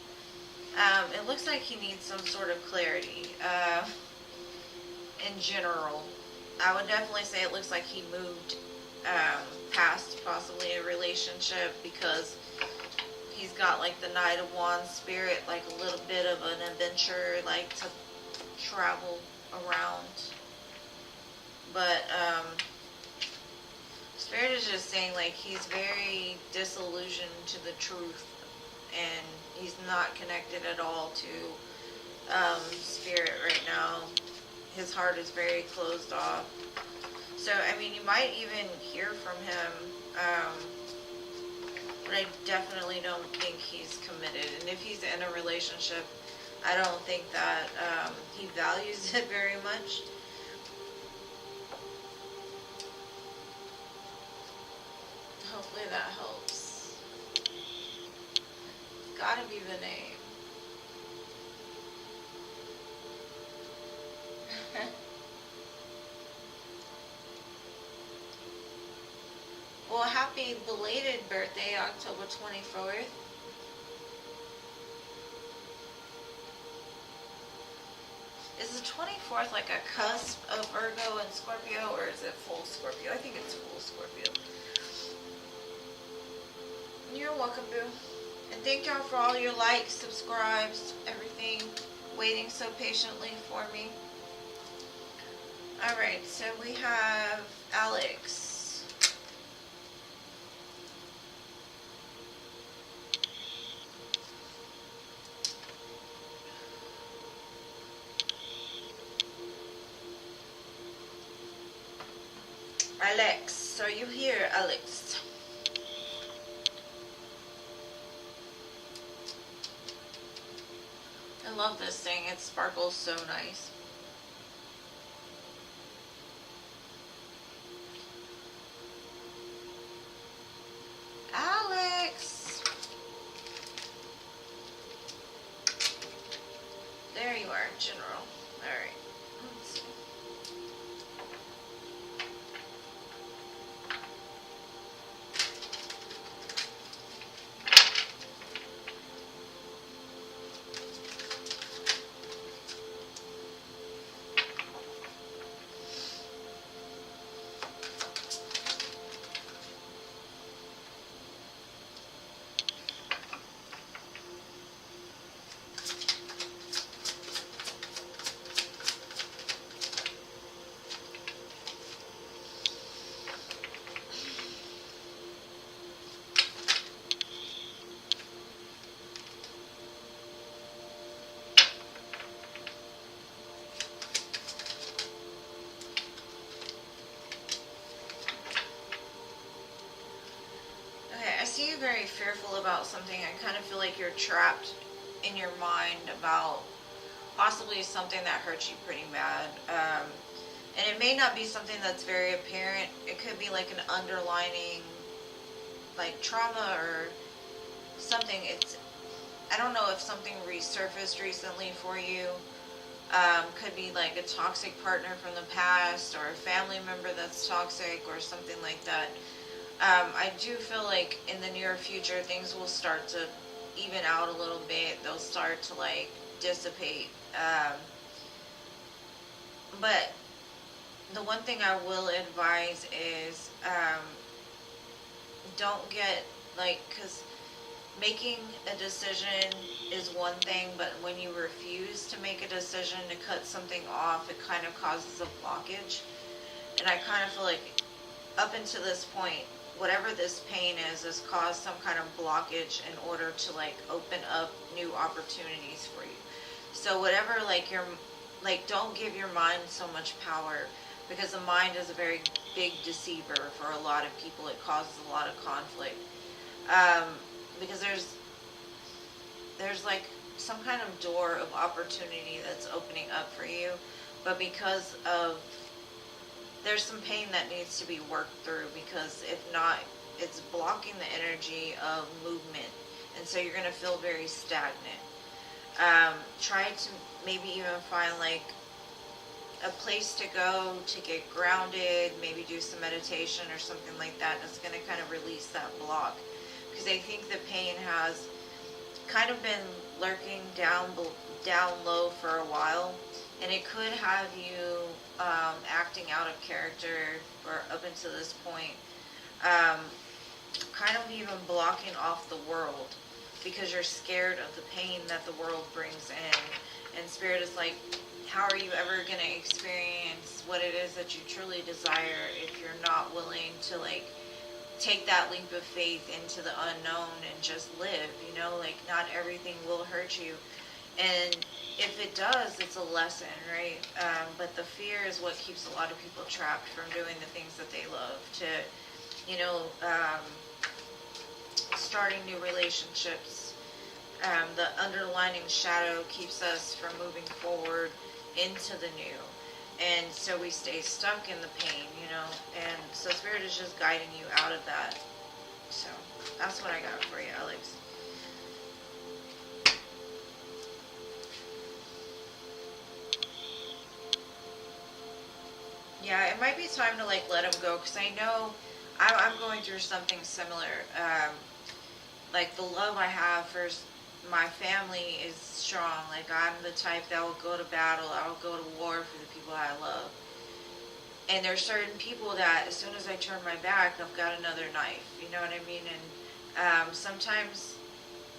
It looks like he needs some sort of clarity in general. I would definitely say it looks like he moved past possibly a relationship because he's got like the Knight of Wands spirit, like a little bit of an adventure, like to travel around. But Spirit is just saying like he's very disillusioned to the truth and he's not connected at all to Spirit right now. His heart is very closed off. So, I mean, you might even hear from him, but I definitely don't think he's committed. And if he's in a relationship, I don't think that he values it very much. Hopefully that helps. It's gotta be the name. Well, happy belated birthday, October 24th. Is the 24th like a cusp of Virgo and Scorpio, or is it full Scorpio? I think it's full Scorpio. You're welcome, boo. And thank y'all for all your likes, subscribes, everything, waiting so patiently for me. Alright, so we have Alex. Alex, are you here, Alex? I love this thing. It sparkles so nice. Alex! There you are, General. Alright. Let's see. You're very fearful about something. I kind of feel like you're trapped in your mind about possibly something that hurt you pretty bad. And it may not be something that's very apparent. It could be like an underlining like trauma or something. I don't know if something resurfaced recently for you. Could be like a toxic partner from the past or a family member that's toxic or something like that. I do feel like in the near future things will start to even out a little bit. They'll start to like dissipate. But the one thing I will advise is don't get like, because making a decision is one thing, but when you refuse to make a decision to cut something off, it kind of causes a blockage. And I kind of feel like up until this point, whatever this pain is, has caused some kind of blockage in order to like open up new opportunities for you. So whatever, like your, like, don't give your mind so much power, because the mind is a very big deceiver for a lot of people. It causes a lot of conflict, because there's like some kind of door of opportunity that's opening up for you, but because of, there's some pain that needs to be worked through, because if not, it's blocking the energy of movement, and so you're going to feel very stagnant. Try to maybe even find like a place to go to get grounded, maybe do some meditation or something like that, that's going to kind of release that block, because I think the pain has kind of been lurking down low for a while, and it could have you acting out of character or up until this point, kind of even blocking off the world because you're scared of the pain that the world brings in. And Spirit is like, how are you ever going to experience what it is that you truly desire if you're not willing to like take that leap of faith into the unknown and just live, you know, like not everything will hurt you. And if it does, it's a lesson, right? But the fear is what keeps a lot of people trapped from doing the things that they love, to, you know, starting new relationships. The underlining shadow keeps us from moving forward into the new. And so we stay stuck in the pain, you know, and so Spirit is just guiding you out of that. So that's what I got for you, Alex. Yeah, it might be time to like let him go, because I know I'm going through something similar. Like the love I have for my family is strong. Like I'm the type that will go to battle, I will go to war for the people I love. And there's certain people that as soon as I turn my back, I've got another knife. You know what I mean? And sometimes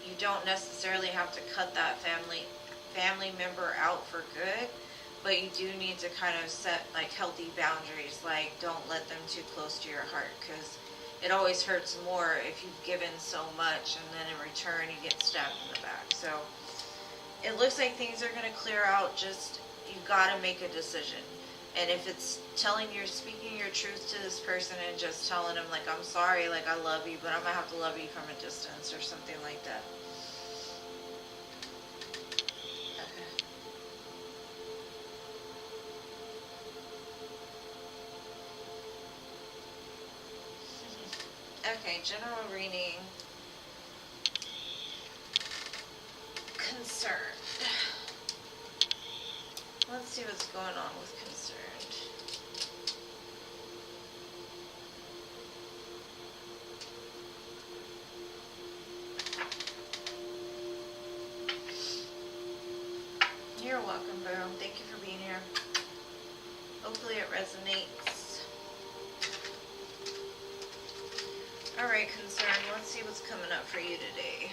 you don't necessarily have to cut that family member out for good, but you do need to kind of set like healthy boundaries. Like don't let them too close to your heart, because it always hurts more if you've given so much and then in return you get stabbed in the back. So it looks like things are going to clear out. Just you've got to make a decision. And if it's speaking your truth to this person and just telling them like, I'm sorry, like I love you, but I'm gonna have to love you from a distance or something like that. Okay, general reading. Concerned. Let's see what's going on with concerned. You're welcome, Boo. Thank you for being here. Hopefully it resonates. Alright, concern. Let's see what's coming up for you today.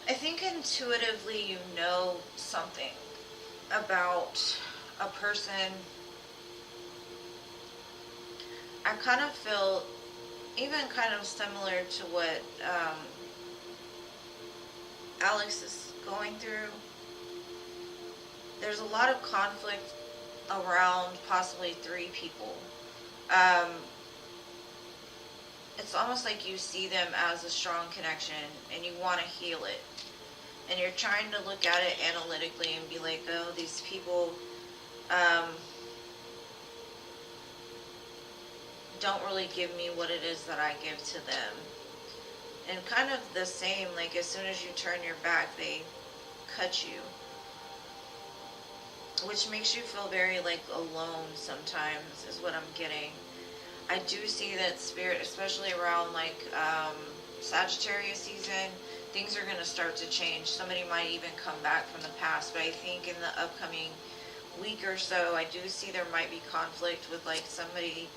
I think intuitively you know something about a person. I kind of feel even kind of similar to what Alex is going through. There's a lot of conflict around possibly 3 people. It's almost like you see them as a strong connection and you want to heal it. And you're trying to look at it analytically and be like, oh, these people, don't really give me what it is that I give to them. And kind of the same, like as soon as you turn your back, they cut you. Which makes you feel very like alone sometimes, is what I'm getting. I do see that spirit, especially around like Sagittarius season, things are going to start to change. Somebody might even come back from the past, but I think in the upcoming week or so, I do see there might be conflict with like somebody,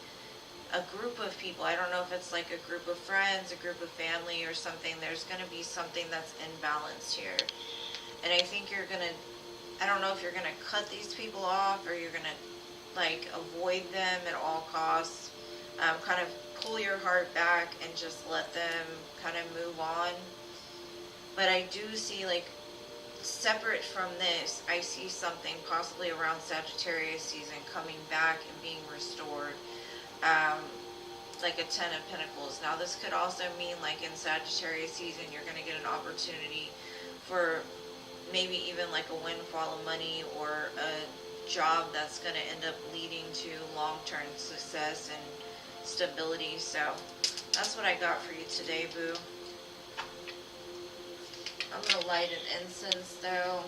a group of people. I don't know if it's like a group of friends, a group of family or something. There's going to be something that's imbalanced here. And I think you're going to, I don't know if you're going to cut these people off or you're going to like avoid them at all costs. Kind of pull your heart back and just let them kind of move on. But I do see like separate from this, I see something possibly around Sagittarius season coming back and being restored. Like a 10 of Pentacles. Now this could also mean like in Sagittarius season you're going to get an opportunity for maybe even like a windfall of money or a job that's going to end up leading to long-term success and stability. So that's what I got for you today, boo. I'm going to light an incense though.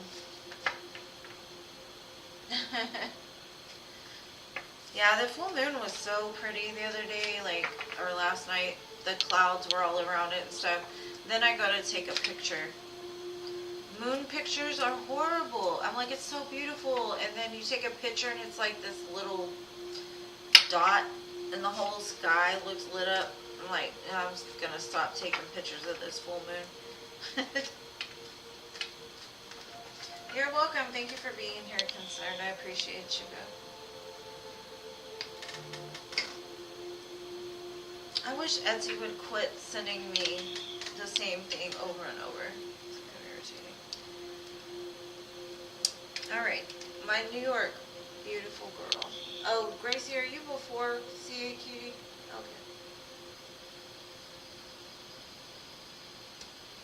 Yeah, the full moon was so pretty the other day, like, or last night. The clouds were all around it and stuff. Then I go to take a picture. Moon pictures are horrible. I'm like, it's so beautiful. And then you take a picture and it's like this little dot and the whole sky looks lit up. I'm like, I'm just going to stop taking pictures of this full moon. You're welcome. Thank you for being here, concerned. I appreciate you, boo. I wish Etsy would quit sending me the same thing over and over. It's kind of irritating. Alright, my New York beautiful girl. Oh, Gracie, are you before CA Cutie? Okay.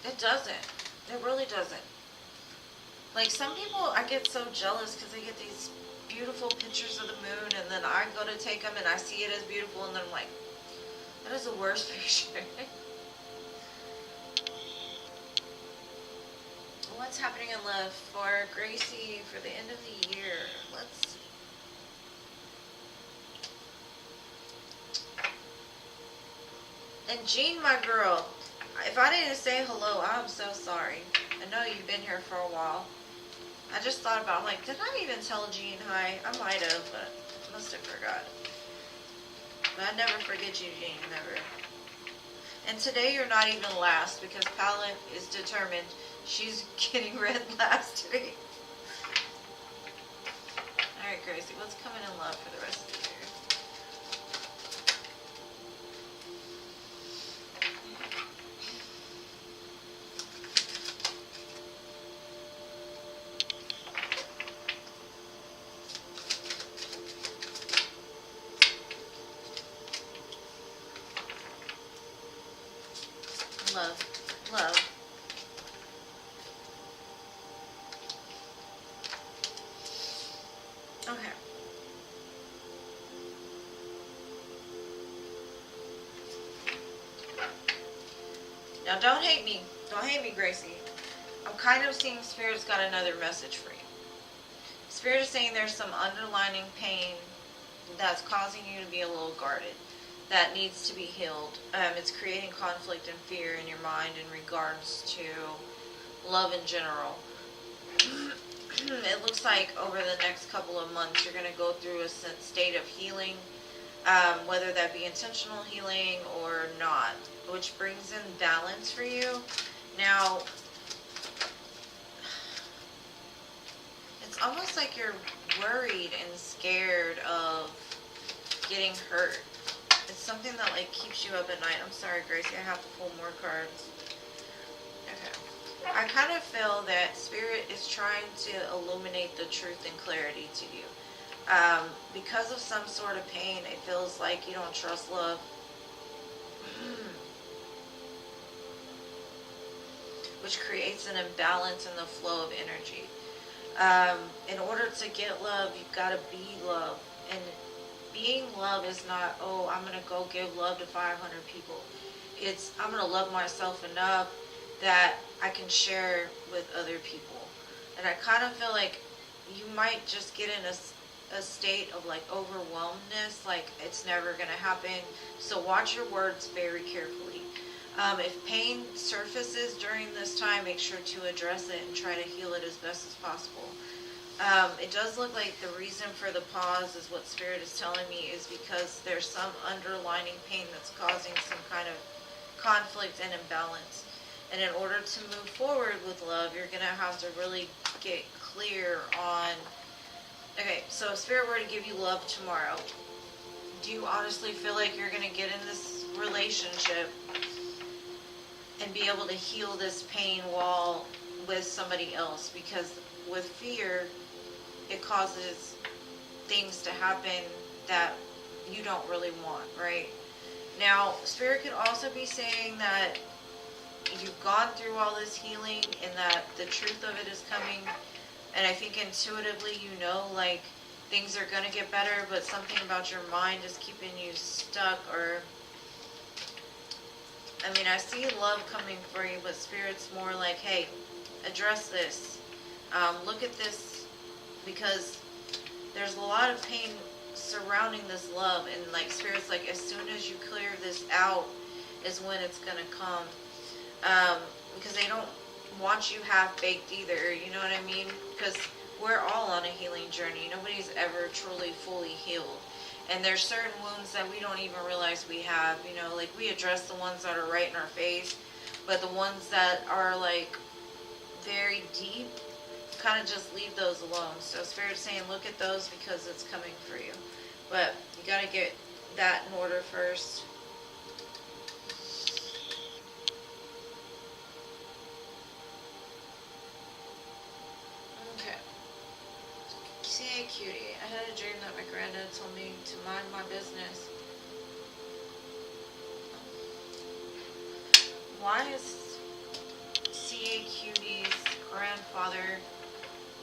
It doesn't. It really doesn't. Like, some people, I get so jealous because they get these beautiful pictures of the moon, and then I go to take them and I see it as beautiful, and then I'm like, that is the worst picture. What's happening in love for Gracie for the end of the year? Let's see. And Jean, my girl, if I didn't say hello, I'm so sorry. I know you've been here for a while. I just thought about it. I'm like, did I even tell Jean hi? I might have, but I must have forgot. But I never forget you, Jean, never. And today you're not even last because Palette is determined she's getting red last today. Alright, Gracie, what's coming in love for the rest of the year? Love. Love. Okay. Now don't hate me. Don't hate me, Gracie. I'm kind of seeing Spirit's got another message for you. Spirit is saying there's some underlying pain that's causing you to be a little guarded. That needs to be healed. It's creating conflict and fear in your mind in regards to love in general. It looks like over the next couple of months you're going to go through a state of healing, whether that be intentional healing or not, which brings in balance for you. Now, it's almost like you're worried and scared of getting hurt. It's something that like keeps you up at night. I'm sorry, Gracie, I have to pull more cards. Okay. I kind of feel that Spirit is trying to illuminate the truth and clarity to you. Because of some sort of pain, it feels like you don't trust love. Which creates an imbalance in the flow of energy. In order to get love, you've got to be love. And being love is not, oh, I'm going to go give love to 500 people. It's, I'm going to love myself enough that I can share with other people. And I kind of feel like you might just get in a state of like overwhelmedness, like it's never going to happen. So watch your words very carefully. If pain surfaces during this time, make sure to address it and try to heal it as best as possible. It does look like the reason for the pause is what Spirit is telling me is because there's some underlining pain that's causing some kind of conflict and imbalance. And in order to move forward with love, you're going to have to really get clear on, okay, so if Spirit were to give you love tomorrow, do you honestly feel like you're going to get in this relationship and be able to heal this pain while with somebody else? Because with fear, it causes things to happen that you don't really want, right? Now, Spirit could also be saying that you've gone through all this healing and that the truth of it is coming. And I think intuitively you know, like, things are going to get better, but something about your mind is keeping you stuck. Or, I mean, I see love coming for you, but Spirit's more like, hey, address this. Look at this, because there's a lot of pain surrounding this love, and like Spirit's like, as soon as you clear this out is when it's gonna come, because they don't want you half-baked either, you know what I mean? Because we're all on a healing journey. Nobody's ever truly fully healed, and there's certain wounds that we don't even realize we have, you know, like we address the ones that are right in our face, but the ones that are like very deep, kind of just leave those alone. So Spirit's saying look at those because it's coming for you. But you got to get that in order first. Okay. CA Cutie. I had a dream that my granddad told me to mind my business. Why is CA Cutie's grandfather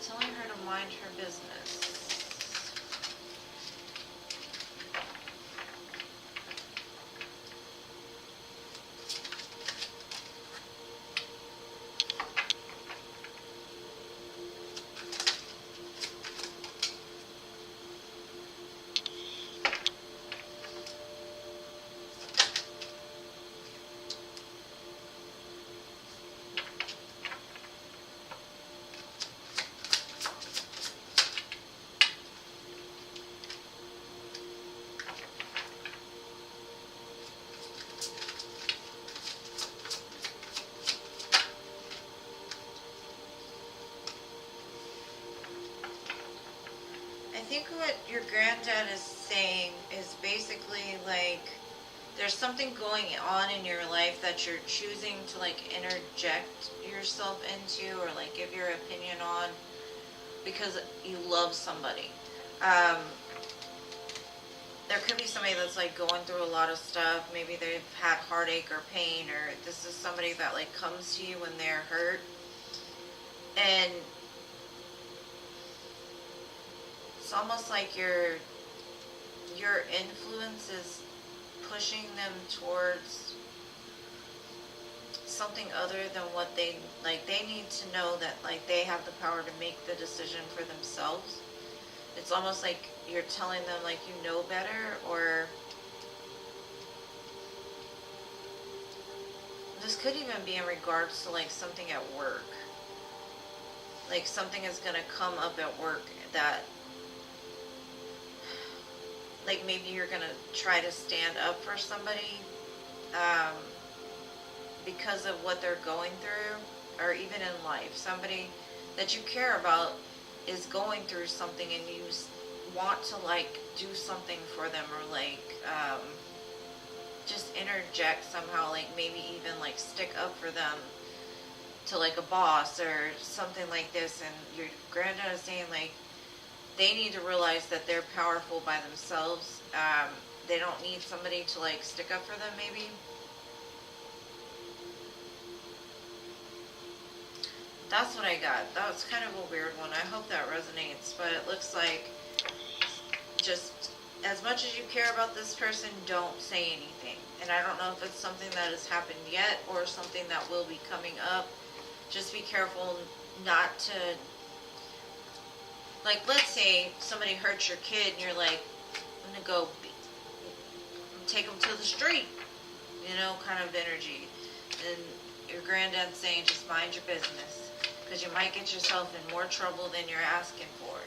telling her to mind her business? I think what your granddad is saying is basically like there's something going on in your life that you're choosing to like interject yourself into or like give your opinion on because you love somebody. There could be somebody that's like going through a lot of stuff. Maybe they've had heartache or pain, or this is somebody that like comes to you when they're hurt. And it's almost like your influence is pushing them towards something other than what they like. They need to know that like they have the power to make the decision for themselves. It's almost like you're telling them like you know better, or this could even be in regards to like something at work. Like something is going to come up at work that like maybe you're going to try to stand up for somebody because of what they're going through, or even in life. Somebody that you care about is going through something and you want to like do something for them, or like just interject somehow, like maybe even like stick up for them to like a boss or something like this. And your granddad is saying like they need to realize that they're powerful by themselves. They don't need somebody to like stick up for them maybe. That's what I got. That was kind of a weird one. I hope that resonates, but it looks like just as much as you care about this person, don't say anything. And I don't know if it's something that has happened yet or something that will be coming up. Just be careful not to, like, let's say somebody hurts your kid and you're like, I'm gonna go take them to the street, you know, kind of energy. And your granddad's saying, just mind your business, because you might get yourself in more trouble than you're asking for.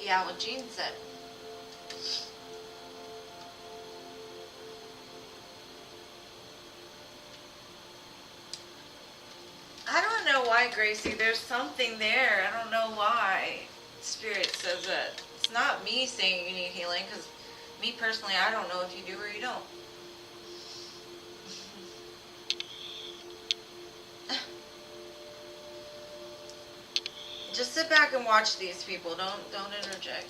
Yeah, what Jean said. I don't know why, Gracie. There's something there. I don't know why. Spirit says that. It's not me saying you need healing, because me personally, I don't know if you do or you don't. Just sit back and watch these people. Don't interject.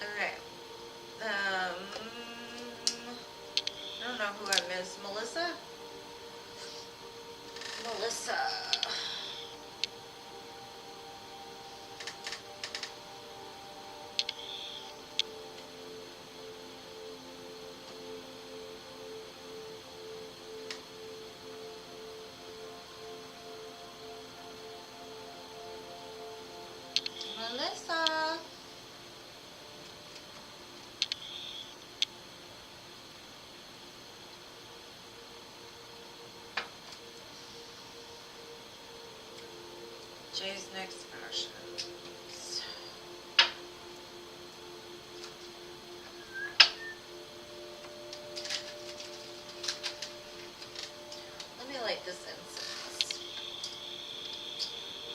Okay. I don't know who I missed. Melissa? Melissa. Melissa. Jay's next action. Let me light this incense.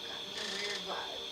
Got me a weird vibe.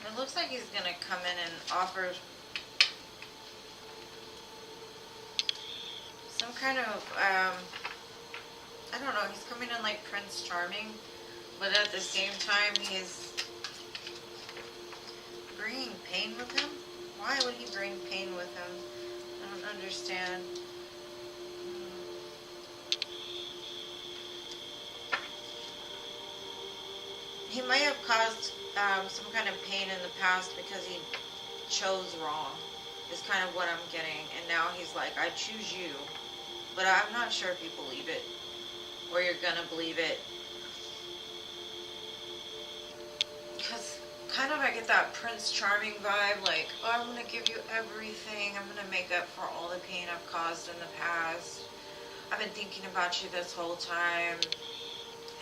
It looks like he's gonna come in and offer some kind of, I don't know, he's coming in like Prince Charming, but at the same time he's bringing pain with him? Why would he bring pain with him? I don't understand. He might have caused some kind of pain in the past because he chose wrong, is kind of what I'm getting. And now he's like, I choose you. But I'm not sure if you believe it, or you're gonna believe it. Because kind of I get that Prince Charming vibe, like, oh, I'm gonna give you everything. I'm gonna make up for all the pain I've caused in the past. I've been thinking about you this whole time.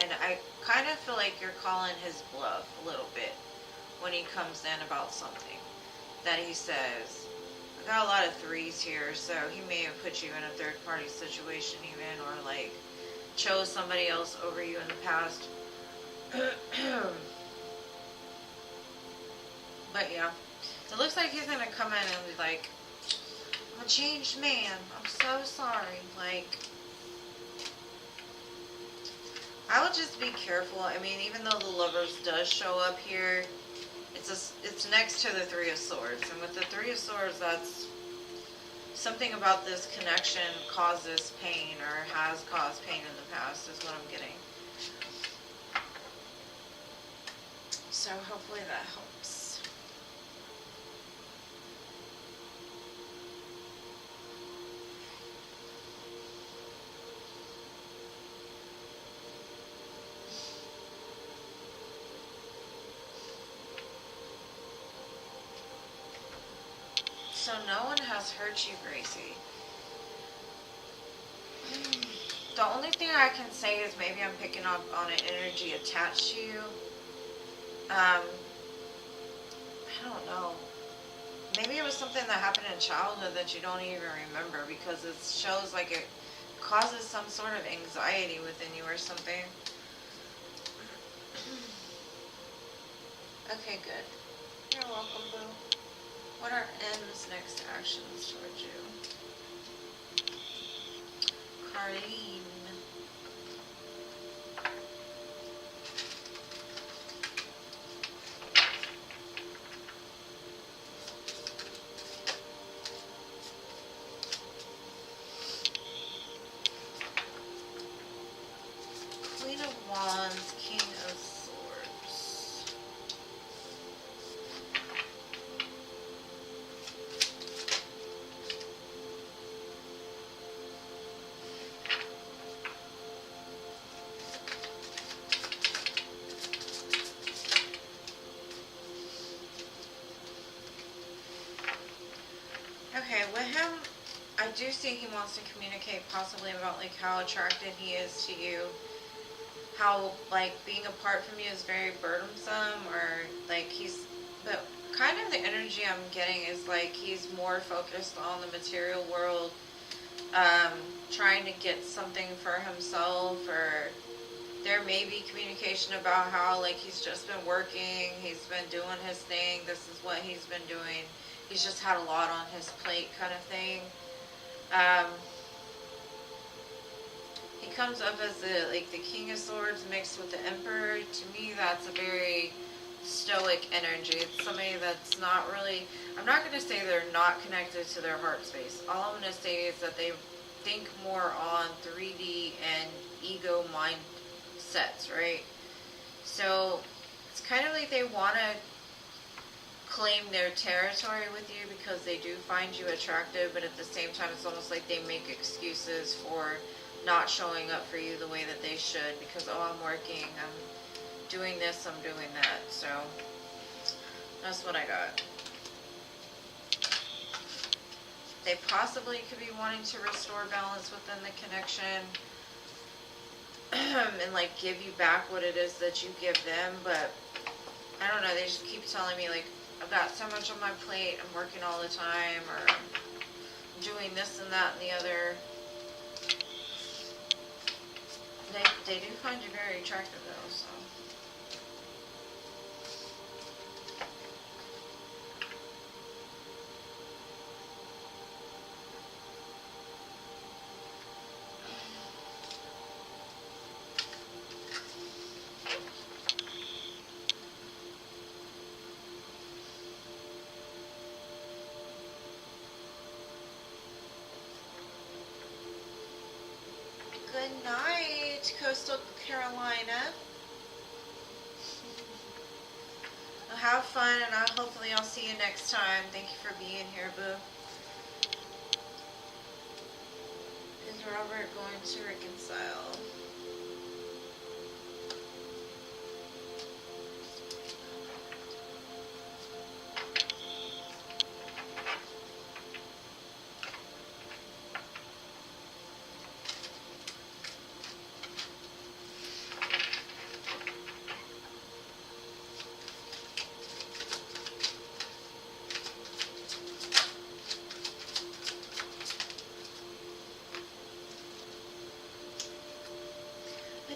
And I kind of feel like you're calling his bluff a little bit when he comes in about something that he says. I got a lot of threes here, so he may have put you in a third party situation even, or like chose somebody else over you in the past. But yeah, it looks like he's gonna come in and be like, I'm a changed man. I'm so sorry. Like, I would just be careful. I mean, even though the Lovers does show up here, it's next to the Three of Swords, and with the Three of Swords, that's something about this connection causes pain or has caused pain in the past, is what I'm getting. So hopefully that helps. So no one has hurt you, Gracie. The only thing I can say is maybe I'm picking up on an energy attached to you. I don't know. Maybe it was something that happened in childhood that you don't even remember, because it shows like it causes some sort of anxiety within you or something. Okay, good. You're welcome, boo. What are M's next actions towards you? Carlene. Queen of Wands, King of Swords. Okay, with him, I do see he wants to communicate possibly about like how attracted he is to you. How like being apart from you is very burdensome, or like but kind of the energy I'm getting is like he's more focused on the material world, trying to get something for himself, or there may be communication about how like he's just been working, he's been doing his thing, this is what he's been doing, he's just had a lot on his plate kind of thing. He comes up as the King of Swords mixed with the Emperor. To me, that's a very stoic energy. It's somebody that's not really, I'm not going to say they're not connected to their heart space. All I'm going to say is that they think more on 3D and ego mindsets, right? So it's kind of like they want to claim their territory with you because they do find you attractive, but at the same time, it's almost like they make excuses for not showing up for you the way that they should, because, oh, I'm working, I'm doing this, I'm doing that. So that's what I got. They possibly could be wanting to restore balance within the connection and like give you back what it is that you give them, but I don't know, they just keep telling me like, I've got so much on my plate, I'm working all the time, or I'm doing this and that and the other. They do find you very attractive though, so. Good night, Coastal Carolina. Well, have fun, and hopefully I'll see you next time. Thank you for being here, boo. Is Robert going to reconcile?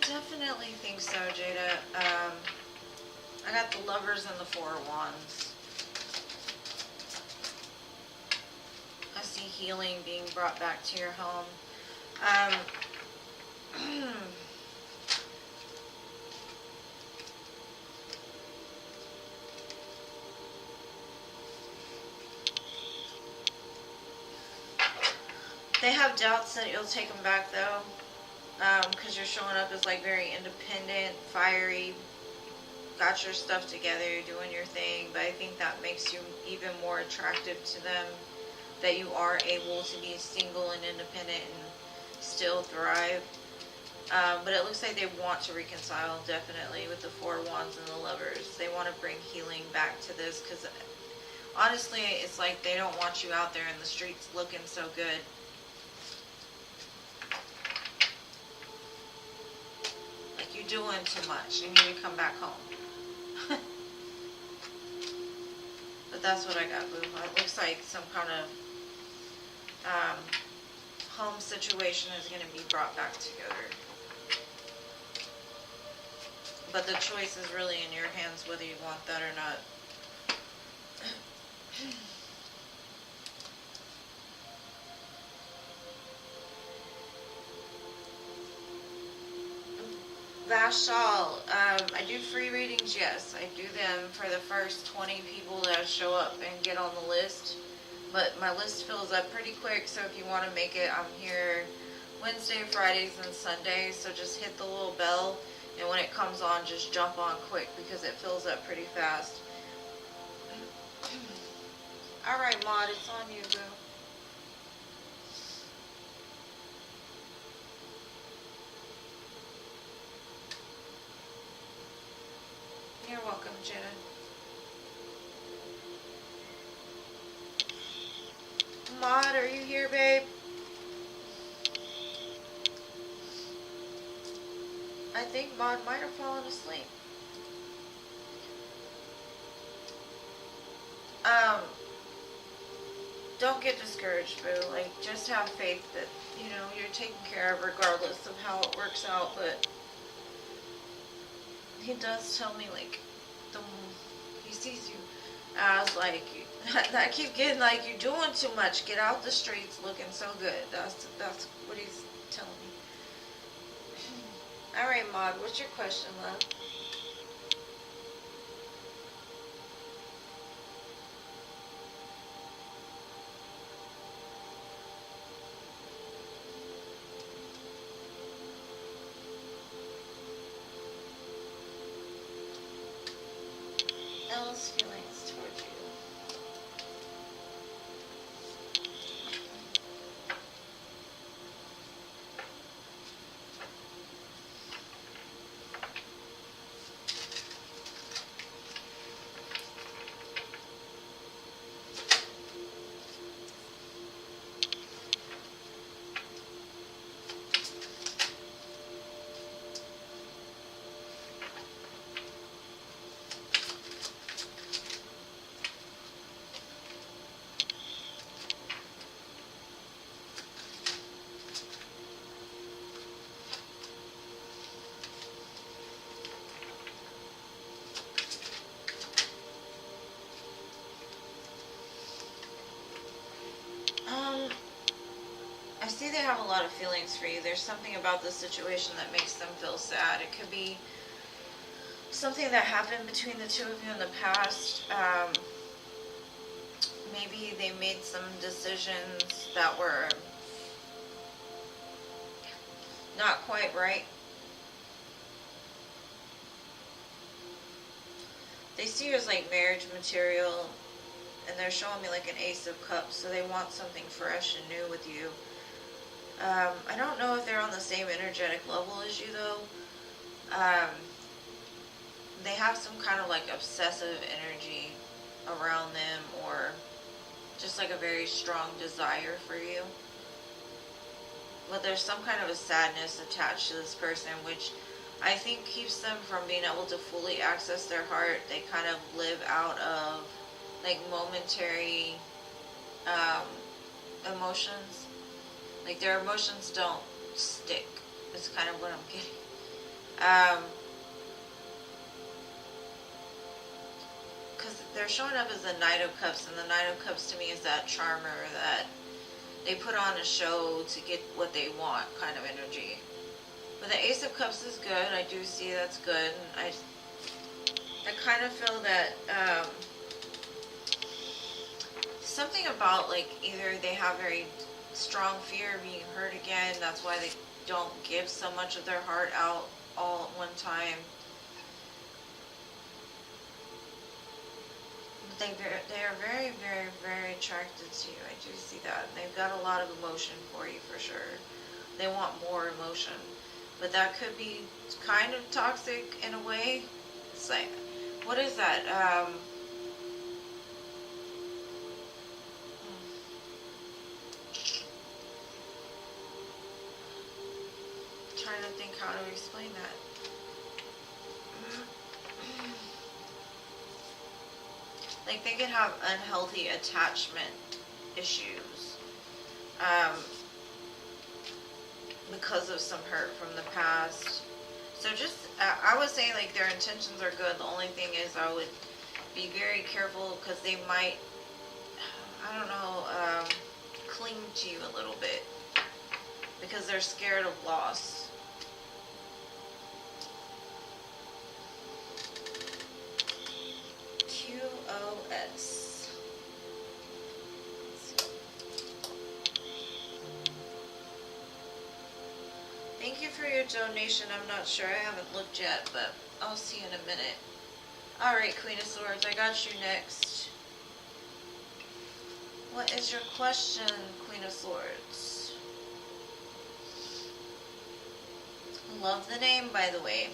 Definitely think so, Jada. I got the Lovers and the Four of Wands. I see healing being brought back to your home. They have doubts that you'll take them back though, because you're showing up as like very independent, fiery, got your stuff together, you're doing your thing, but I think that makes you even more attractive to them, that you are able to be single and independent and still thrive. But it looks like they want to reconcile, definitely, with the Four Wands and the Lovers. They want to bring healing back to this, because honestly, it's like they don't want you out there in the streets looking so good. Like, you're doing too much. You need to come back home. But that's what I got, boo. It looks like some kind of home situation is going to be brought back together. But the choice is really in your hands whether you want that or not. Vashal, I do free readings, yes. I do them for the first 20 people that show up and get on the list. But my list fills up pretty quick, so if you want to make it, I'm here Wednesday, Fridays, and Sundays. So just hit the little bell, and when it comes on, just jump on quick because it fills up pretty fast. Alright, Maud, it's on you, boo. You're welcome, Jenna. Maud, are you here, babe? I think Maud might have fallen asleep. Don't get discouraged, boo. Like, just have faith that, you know, you're taken care of regardless of how it works out. But he does tell me, like, he sees you as, like, I keep getting, like, you're doing too much. Get out the streets looking so good. That's what he's telling me. Alright, Maud, what's your question, love? Elle's feelings towards you. I see they have a lot of feelings for you. There's something about this situation that makes them feel sad. It could be something that happened between the two of you in the past. Maybe they made some decisions that were not quite right. They see you as like marriage material, and they're showing me like an Ace of Cups, so they want something fresh and new with you. I don't know if they're on the same energetic level as you, though. They have some kind of like obsessive energy around them, or just like a very strong desire for you. But there's some kind of a sadness attached to this person, which I think keeps them from being able to fully access their heart. They kind of live out of like momentary emotions. Like their emotions don't stick. Is kind of what I'm getting. Because they're showing up as the Knight of Cups, and the Knight of Cups to me is that charmer that they put on a show to get what they want kind of energy. But the Ace of Cups is good. I do see that's good. And I kind of feel that something about like either they have very strong fear of being hurt again. That's why they don't give so much of their heart out all at one time. They are very, very, very attracted to you. I do see that. They've got a lot of emotion for you for sure. They want more emotion. But that could be kind of toxic in a way. It's like, what is that? Trying to think how to explain that. Like they could have unhealthy attachment issues because of some hurt from the past. So just, I would say like their intentions are good. The only thing is I would be very careful because they might, I don't know, cling to you a little bit because they're scared of loss. QOS. Thank you for your donation. I'm not sure. I haven't looked yet, but I'll see you in a minute. Alright, Queen of Swords, I got you next. What is your question, Queen of Swords? Love the name, by the way.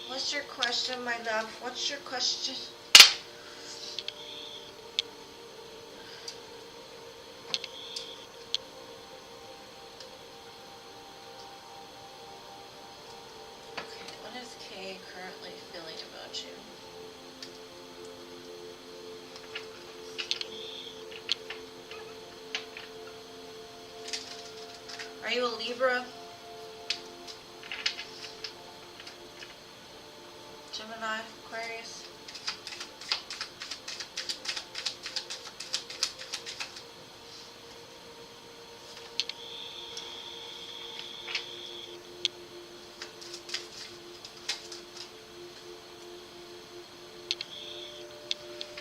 What's your question, my love? What's your question? Okay, what is Kay currently feeling about you? Are you a Libra? Gemini, Aquarius?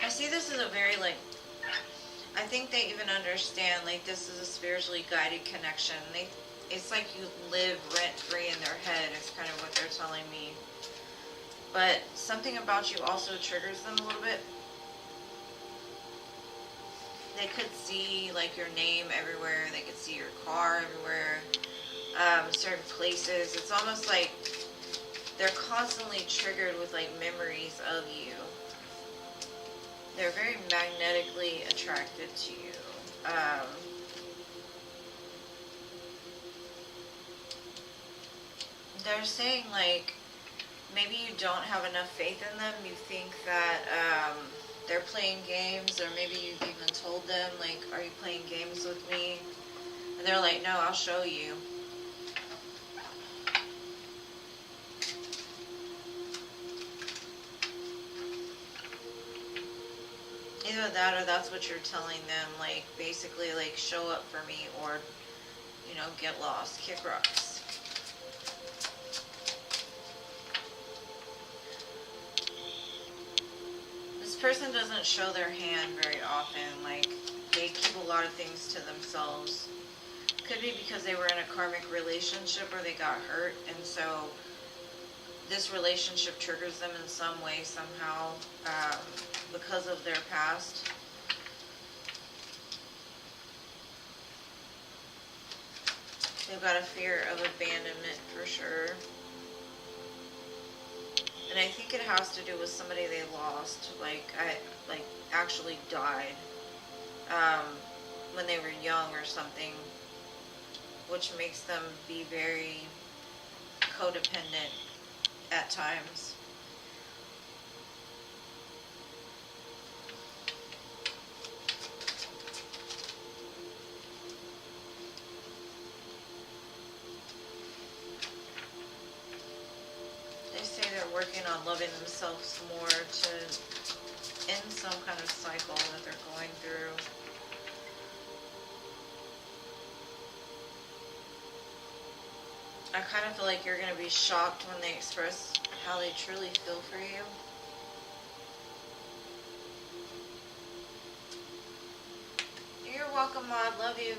I see this as a very like, I think they even understand like this is a spiritually guided connection. It's like you live rent free in their head is kind of what they're telling me. But something about you also triggers them a little bit. They could see like your name everywhere. They could see your car everywhere. Certain places. It's almost like they're constantly triggered with like memories of you. They're very magnetically attracted to you. They're saying like, maybe you don't have enough faith in them. You think that they're playing games, or maybe you've even told them, like, are you playing games with me? And they're like, no, I'll show you. Either that or that's what you're telling them, like, basically, like, show up for me, or, you know, get lost, kick rocks. Person doesn't show their hand very often. Like, they keep a lot of things to themselves. Could be because they were in a karmic relationship or they got hurt, and so this relationship triggers them in some way, somehow, because of their past. They've got a fear of abandonment for sure. And I think it has to do with somebody they lost, like actually died when they were young or something, which makes them be very codependent at times. Working on loving themselves more to in some kind of cycle that they're going through. I kind of feel like you're going to be shocked when they express how they truly feel for you. You're welcome, Maud. Love you.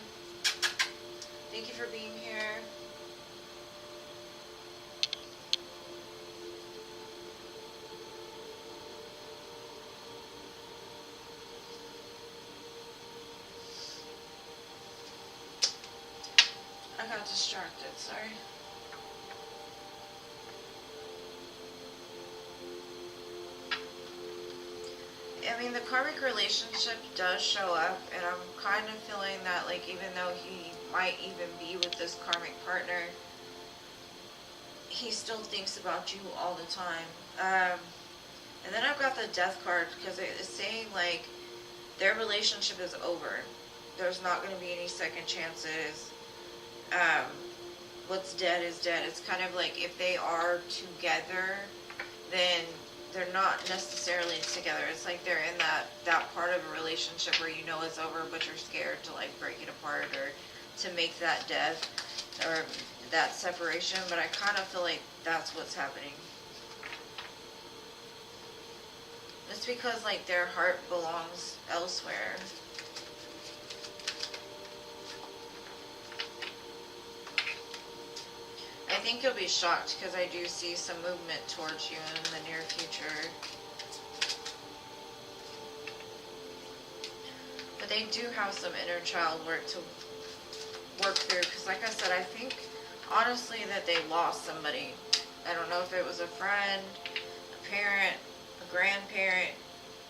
Thank you for being here. I got distracted, sorry. I mean, the karmic relationship does show up, and I'm kind of feeling that, like, even though he might even be with this karmic partner, he still thinks about you all the time. And then I've got the death card, because it's saying, like, their relationship is over. There's not going to be any second chances. What's dead is dead. It's kind of like if they are together, then they're not necessarily together. It's like they're in that part of a relationship where you know it's over, but you're scared to like break it apart or to make that death or that separation. But I kind of feel like that's what's happening. It's because like their heart belongs elsewhere. I think you'll be shocked because I do see some movement towards you in the near future. But they do have some inner child work to work through, because like I said, I think honestly that they lost somebody. I don't know if it was a friend, a parent, a grandparent,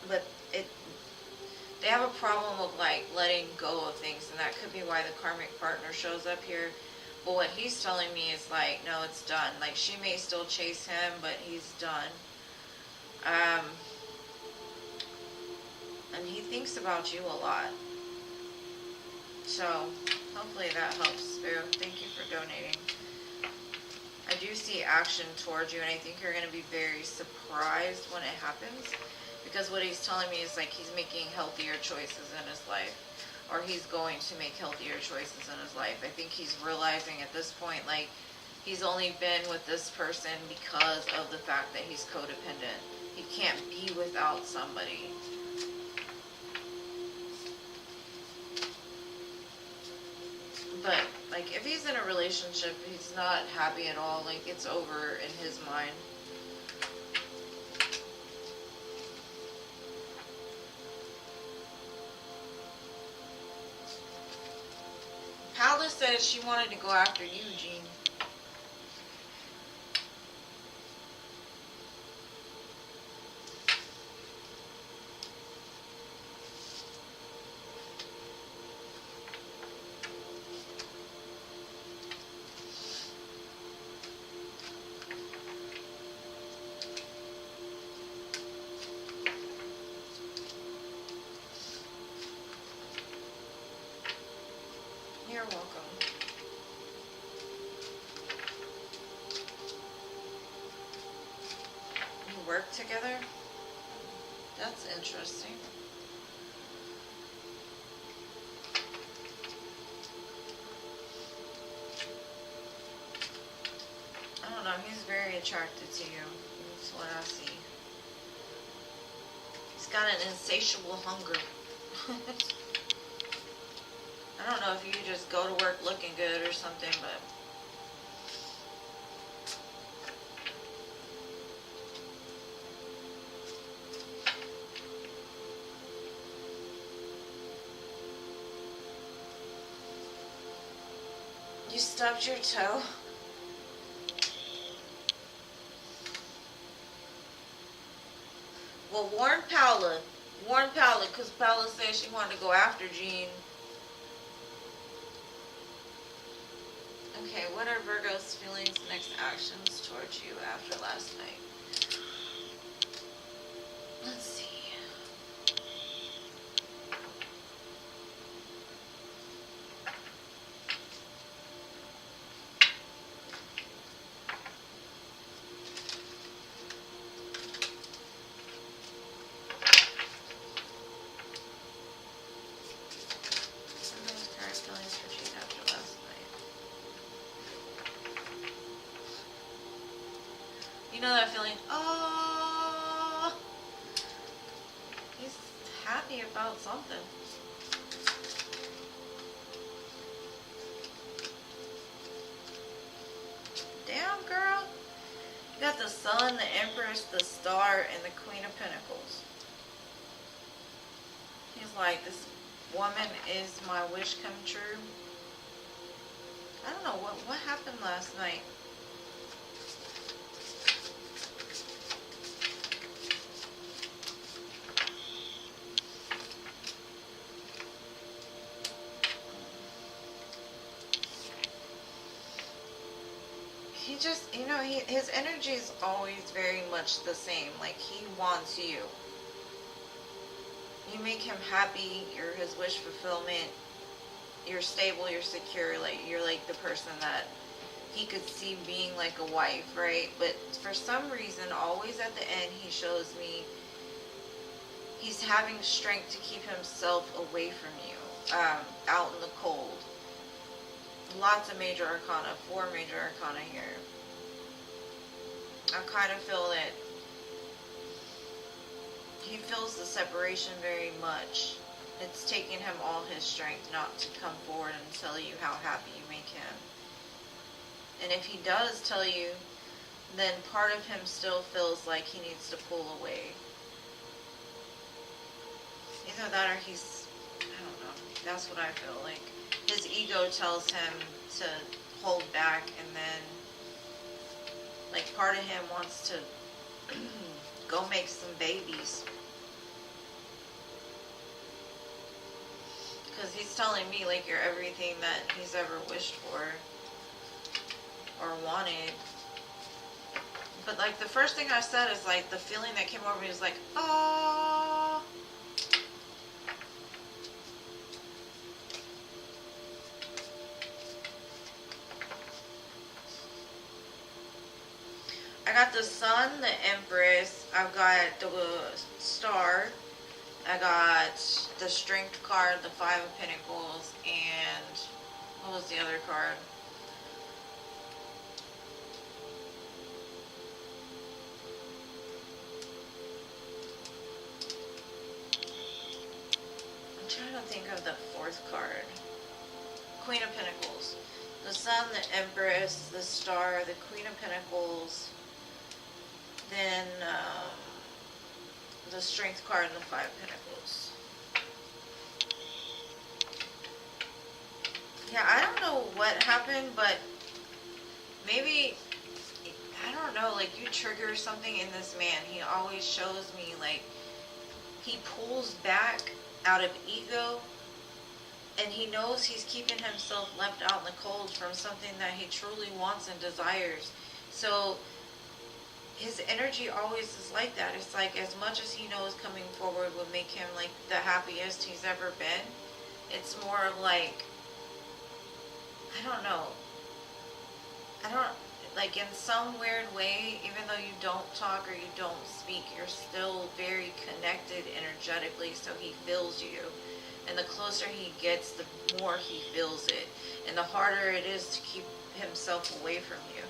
but they have a problem with like letting go of things, and that could be why the karmic partner shows up here. But what he's telling me is like, no, it's done. Like, she may still chase him, but he's done. And he thinks about you a lot. So, hopefully that helps, Boo. Thank you for donating. I do see action towards you, and I think you're going to be very surprised when it happens. Because what he's telling me is like he's making healthier choices in his life. Or he's going to make healthier choices in his life. I think he's realizing at this point, like, he's only been with this person because of the fact that he's codependent. He can't be without somebody. But, like, if he's in a relationship, he's not happy at all. Like, it's over in his mind. Paula says she wanted to go after you, Jean. You're welcome. You work together? That's interesting. I don't know, he's very attracted to you. That's what I see. He's got an insatiable hunger. I don't know if you just go to work looking good or something, but you stubbed your toe. Well, warn Paula, because Paula said she wanted to go after Jean. Okay, what are Virgo's feelings, next actions towards you after last night? Let's see. know that feeling? Oh, he's happy about something. Damn, girl. You got the Sun, the Empress, the Star, and the Queen of Pentacles. He's like, this woman is my wish come true. I don't know, what happened last night? He just, you know, his energy is always very much the same. Like, he wants you. You make him happy. You're his wish fulfillment. You're stable. You're secure. Like, you're like the person that he could see being like a wife, right? But for some reason, always at the end, he shows me he's having strength to keep himself away from you, out in the cold. Lots of major arcana, 4 major arcana here. I kind of feel that he feels the separation very much. It's taking him all his strength not to come forward and tell you how happy you make him. And if he does tell you, then part of him still feels like he needs to pull away. Either that or he's, I don't know, that's what I feel like. His ego tells him to hold back, and then, like, part of him wants to go make some babies. Because he's telling me, like, you're everything that he's ever wished for or wanted. But, like, the first thing I said is, like, the feeling that came over me was like, oh. I got the Sun, the Empress, I've got the Star, I got the Strength card, the 5 of Pentacles, and what was the other card? I'm trying to think of the 4th card. Queen of Pentacles. The Sun, the Empress, the Star, the Queen of Pentacles, then the Strength card and the 5 of Pentacles. Yeah, I don't know what happened, but maybe, I don't know, like, you trigger something in this man. He always shows me, like, he pulls back out of ego, and he knows he's keeping himself left out in the cold from something that he truly wants and desires. So his energy always is like that. It's like, as much as he knows coming forward would make him like the happiest he's ever been, it's more of like, I don't know, like, in some weird way, even though you don't talk or you don't speak, you're still very connected energetically, so he feels you. And the closer he gets, the more he feels it. And the harder it is to keep himself away from you.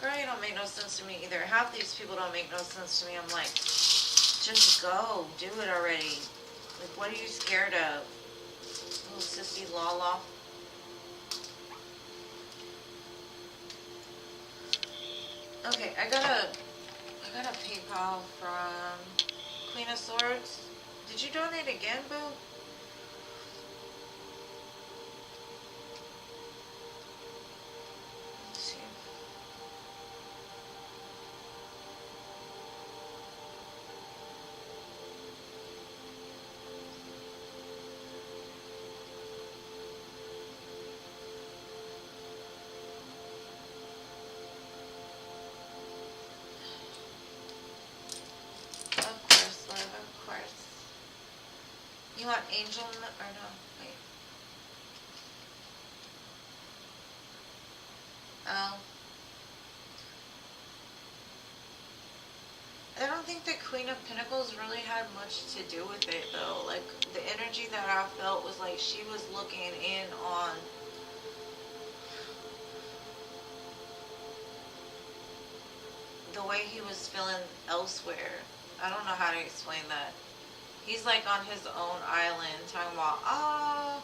Girl, you don't make no sense to me either. Half these people don't make no sense to me. I'm like, just go. Do it already. Like, what are you scared of? Little sissy Lala. Okay, I got a PayPal from Queen of Swords. Did you donate again, boo? Let's see. Of course. You want angel or no? Wait. Oh. I don't don't think the Queen of Pentacles really had much to do with it, though. Like, the energy that I felt was like she was looking in on the way he was feeling elsewhere. I don't know how to explain that. He's like on his own island talking about,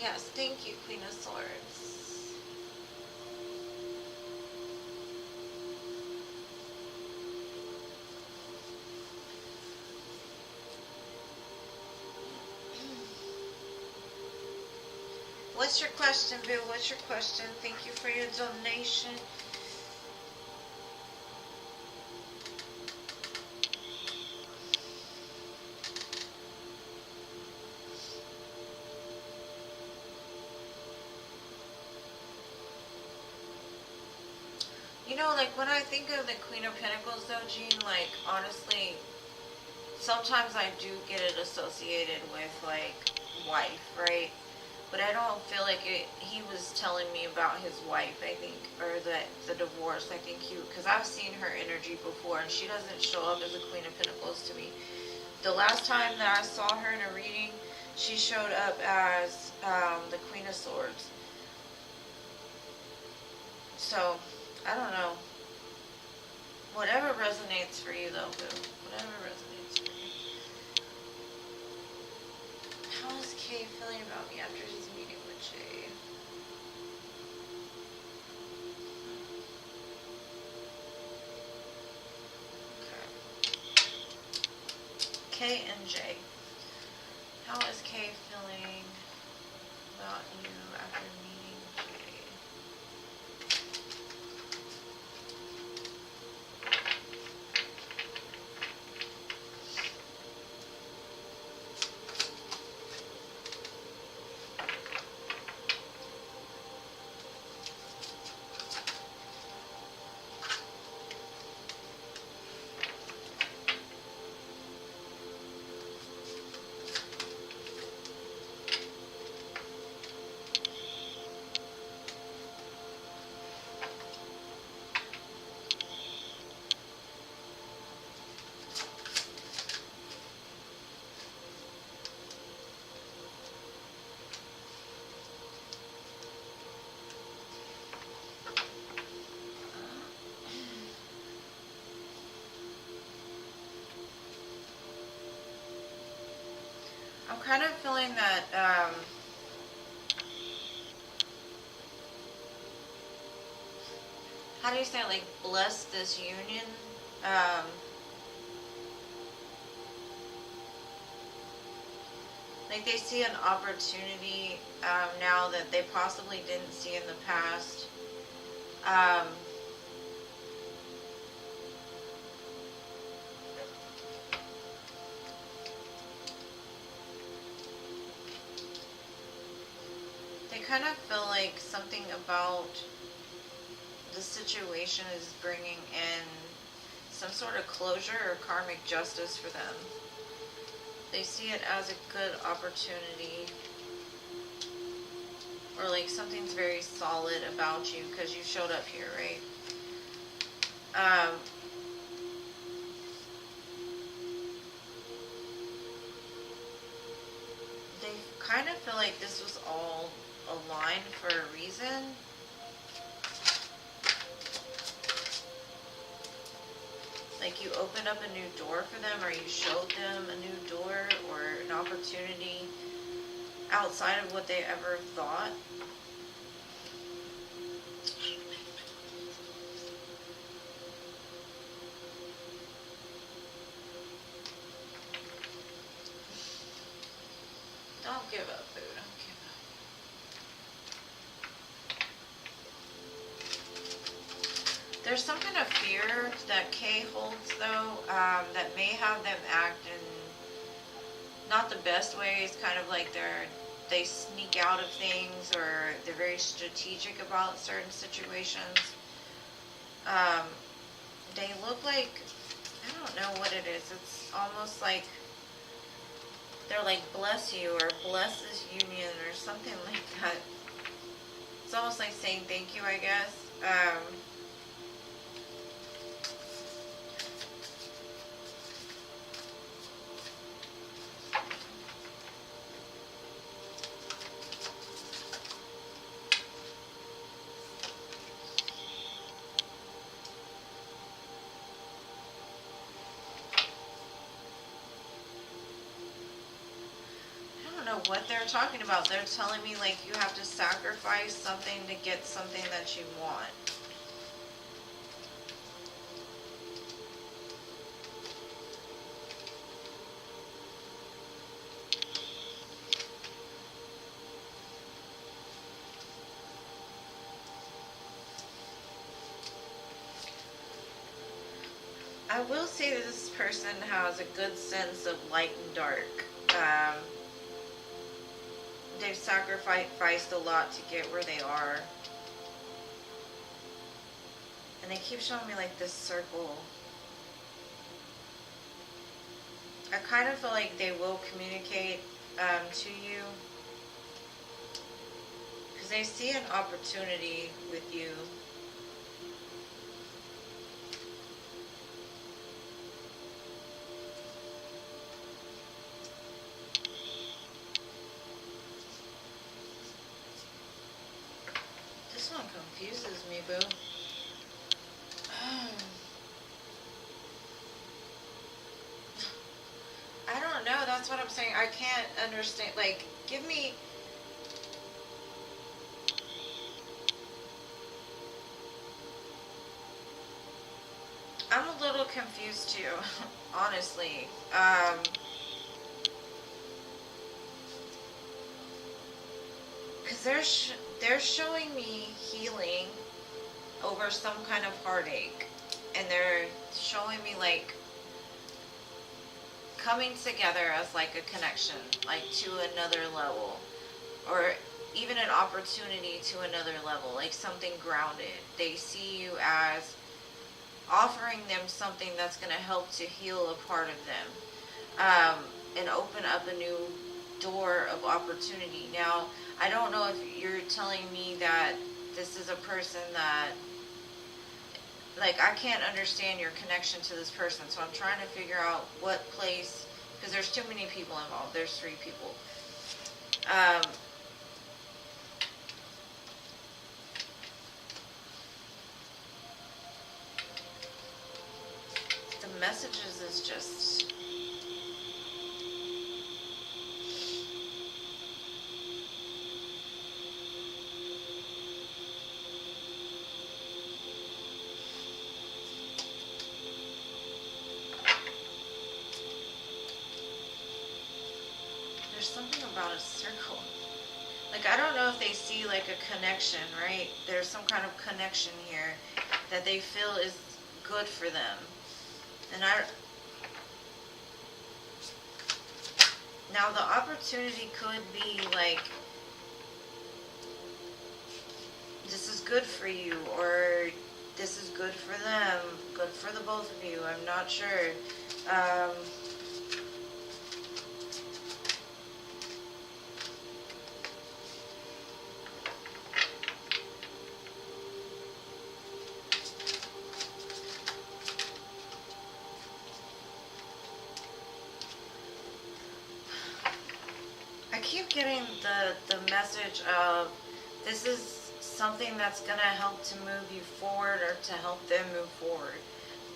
yes, thank you, Queen of Swords. What's your question, Bill? What's your question? Thank you for your donation. You know, like, when I think of the Queen of Pentacles, though, Jean, like, honestly, sometimes I do get it associated with, like, wife, right? But I don't feel like it. He was telling me about his wife, I think, or the divorce. I think because I've seen her energy before, and she doesn't show up as a Queen of Pentacles to me. The last time that I saw her in a reading, she showed up as the Queen of Swords. So, I don't know. Whatever resonates for you, though, boo. Whatever resonates for you. How is Kay feeling about me after his meeting with Jay? Okay. Kay and Jay. How is Kay feeling about you after meeting Jay? I'm kind of feeling that, how do you say, like, bless this union? Like, they see an opportunity now that they possibly didn't see in the past. They kind of feel like something about the situation is bringing in some sort of closure or karmic justice for them. They see it as a good opportunity, or like something's very solid about you because you showed up here, right? They kind of feel like this was all aligned for a reason. Like, you opened up a new door for them, or you showed them a new door or an opportunity outside of what they ever thought. Don't give up, boo. Don't give up. There's some kind of fear that Kay holds, though, that may have them act in not the best ways. Kind of like they sneak out of things, or they're very strategic about certain situations. They look like, I don't know what it is. It's almost like they're like, bless you, or bless this union, or something like that. It's almost like saying thank you, I guess. What they're talking about. They're telling me like you have to sacrifice something to get something that you want. I will say that this person has a good sense of light and dark. They've sacrificed a lot to get where they are. And they keep showing me like this circle. I kind of feel like they will communicate to you. Because they see an opportunity with you. This one confuses me, boo. I don't know. That's what I'm saying. I can't understand. Like, give me... I'm a little confused too, honestly. Because they're showing me healing over some kind of heartache. And they're showing me like coming together as like a connection, like to another level. Or even an opportunity to another level, like something grounded. They see you as offering them something that's going to help to heal a part of them. And open up a new door of opportunity. Now, I don't know if you're telling me that this is a person that, like, I can't understand your connection to this person, so I'm trying to figure out what place, because there's too many people involved. There's 3 people. The messages is just... There's something about a circle. Like, I don't know if they see like a connection, right? There's some kind of connection here that they feel is good for them. And now the opportunity could be like, this is good for you, or this is good for them, good for the both of you. I'm not sure. I keep getting the message of this is something that's going to help to move you forward, or to help them move forward,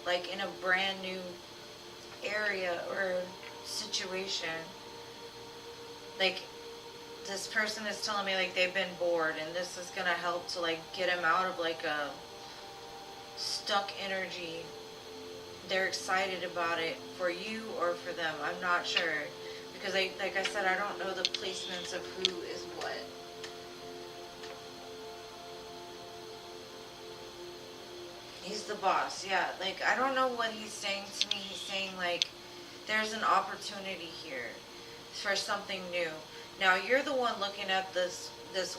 like in a brand new area or situation. Like, this person is telling me like they've been bored, and this is going to help to like get them out of like a stuck energy. They're excited about it for you or for them. I'm not sure. Because like I said, I don't know the placements of who is what. He's the boss, yeah. Like, I don't know what he's saying to me. He's saying like, there's an opportunity here for something new. Now, you're the one looking at this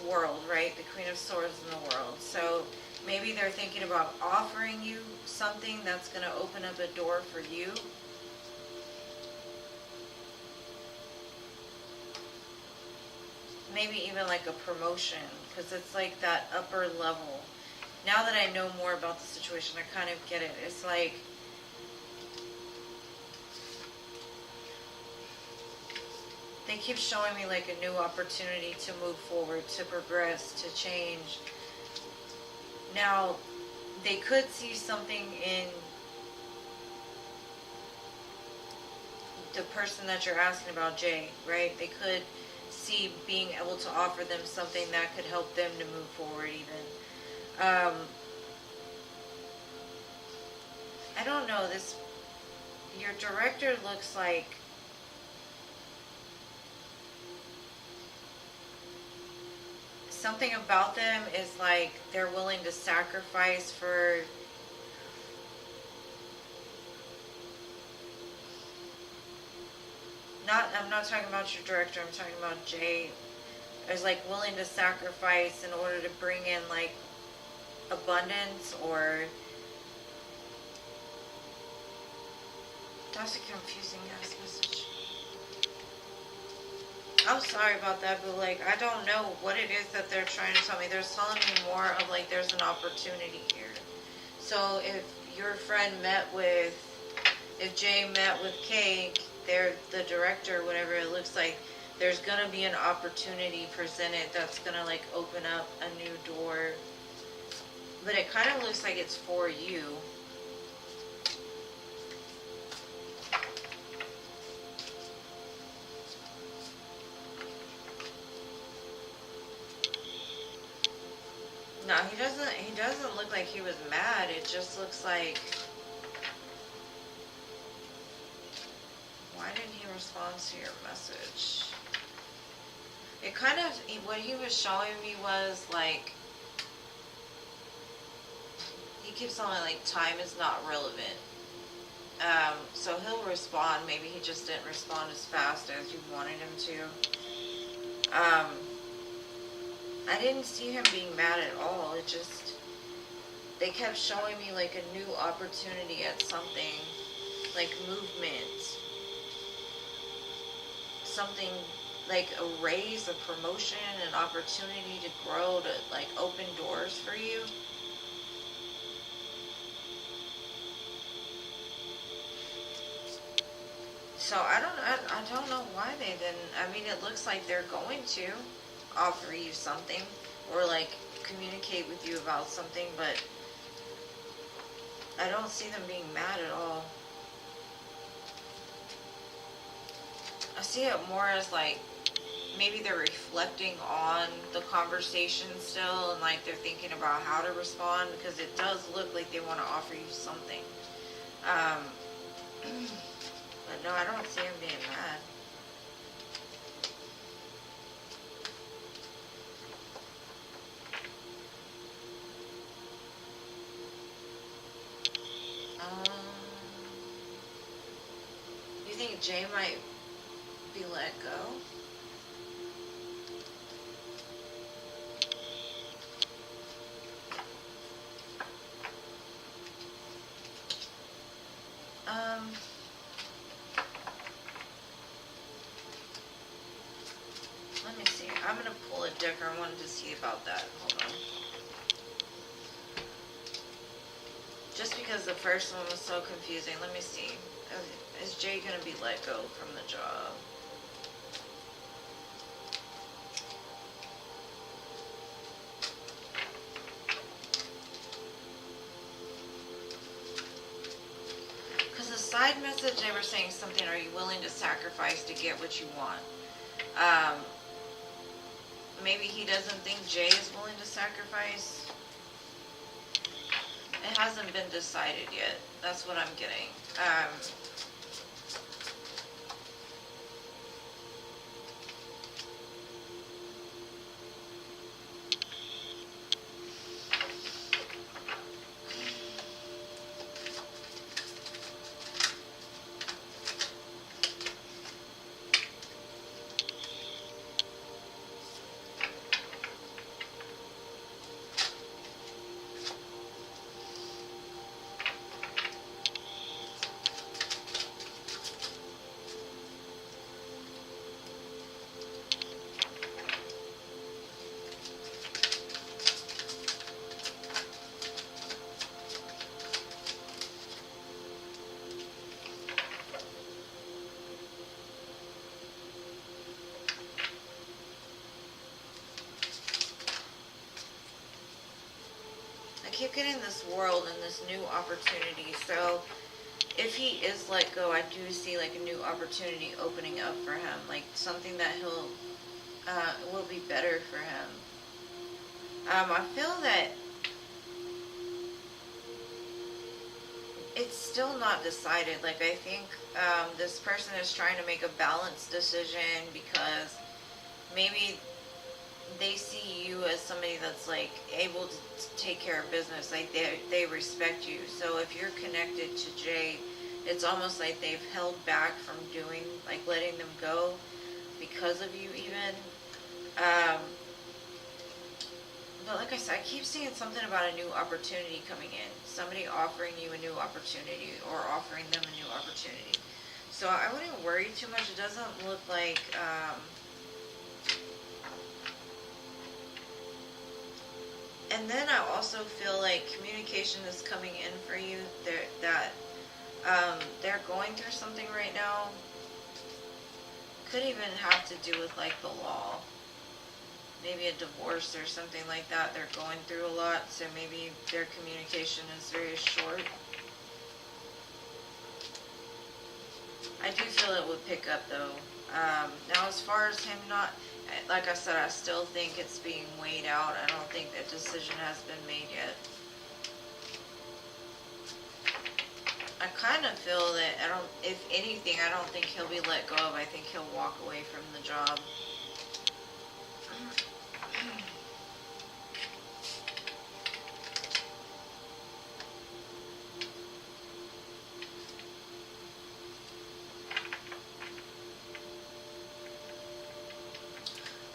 world, right? The Queen of Swords in the world. So maybe they're thinking about offering you something that's going to open up a door for you. maybe even like a promotion, because it's like that upper level. Now that I know more about the situation, I kind of get it. It's like, they keep showing me like a new opportunity to move forward, to progress, to change. Now, they could see something in the person that you're asking about, Jay, right? They could see being able to offer them something that could help them to move forward even. I don't know, your director looks like something about them is like they're willing to sacrifice for I'm not talking about your director, I'm talking about Jay. Is like willing to sacrifice in order to bring in like abundance, or that's a confusing ass message. I'm sorry about that, but like I don't know what it is that they're trying to tell me. They're telling me more of like there's an opportunity here. So if your friend if Jay met with Kay, they're the director, whatever it looks like, there's gonna be an opportunity presented that's gonna like open up a new door. But it kind of looks like it's for you. No, he doesn't look like he was mad. It just looks like, why didn't he respond to your message? It kind of, what he was showing me was like, he keeps telling me like time is not relevant. So he'll respond. Maybe he just didn't respond as fast as you wanted him to. I didn't see him being mad at all. It just, they kept showing me like a new opportunity at something, like movement, something like a raise, a promotion, an opportunity to grow, to like open doors for you. So I don't know why they didn't. I mean, it looks like they're going to offer you something or like communicate with you about something, but I don't see them being mad at all. I see it more as like maybe they're reflecting on the conversation still, and like they're thinking about how to respond, because it does look like they want to offer you something. But no, I don't see them being mad. You think Jay might be let go? Let me see. I'm going to pull a deck. I wanted to see about that. Hold on. Just because the first one was so confusing. Let me see. Is Jay going to be let go from the job? Because the side message, they were saying something, are you willing to sacrifice to get what you want? Maybe he doesn't think Jay is willing to sacrifice. It hasn't been decided yet. That's what I'm getting. keep getting this world and this new opportunity. So if he is let go, I do see like a new opportunity opening up for him, like something that he'll will be better for him. I feel that it's still not decided. Like, I think this person is trying to make a balanced decision because maybe they see you as somebody that's like able to take care of business. Like, they respect you. So if you're connected to Jay, it's almost like they've held back from doing, like, letting them go because of you even. But like I said, I keep seeing something about a new opportunity coming in. Somebody offering you a new opportunity or offering them a new opportunity. So I wouldn't worry too much. It doesn't look like... and then I also feel like communication is coming in for you. They're going through something right now. Could even have to do with like the law. Maybe a divorce or something like that. They're going through a lot, so maybe their communication is very short. I do feel it would pick up though. Now as far as him not, like I said, I still think it's being weighed out. I don't think that decision has been made yet. I kind of feel that, if anything, I don't think he'll be let go of. I think he'll walk away from the job.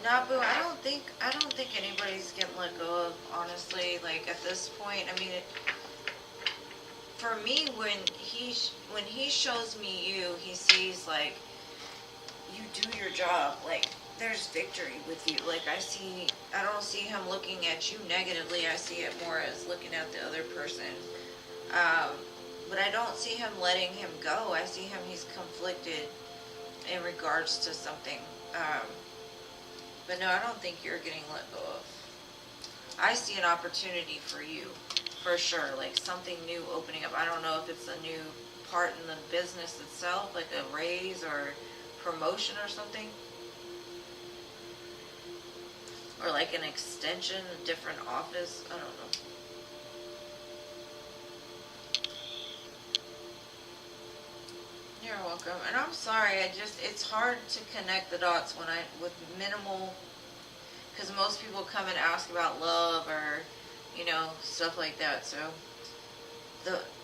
Nah, boo, I don't think anybody's getting let go of, honestly. Like, at this point, I mean, for me, when he shows me you, he sees, like, you do your job. Like, there's victory with you. Like, I don't see him looking at you negatively. I see it more as looking at the other person. But I don't see him letting him go. I see he's conflicted in regards to something. But no, I don't think you're getting let go of. I see an opportunity for you, for sure. Like, something new opening up. I don't know if it's a new part in the business itself, like a raise or promotion or something. Or like an extension, a different office. I don't know. You're welcome. And I'm sorry, it's hard to connect the dots with minimal, because most people come and ask about love or, stuff like that. So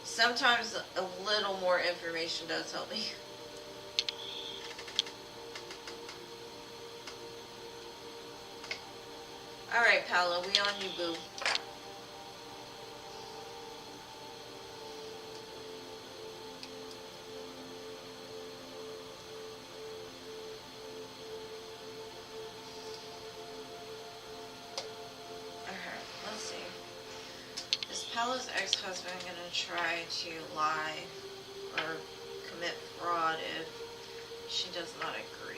sometimes a little more information does help me. Alright, Paolo, we on you, boo. Paolo's ex-husband going to try to lie or commit fraud if she does not agree.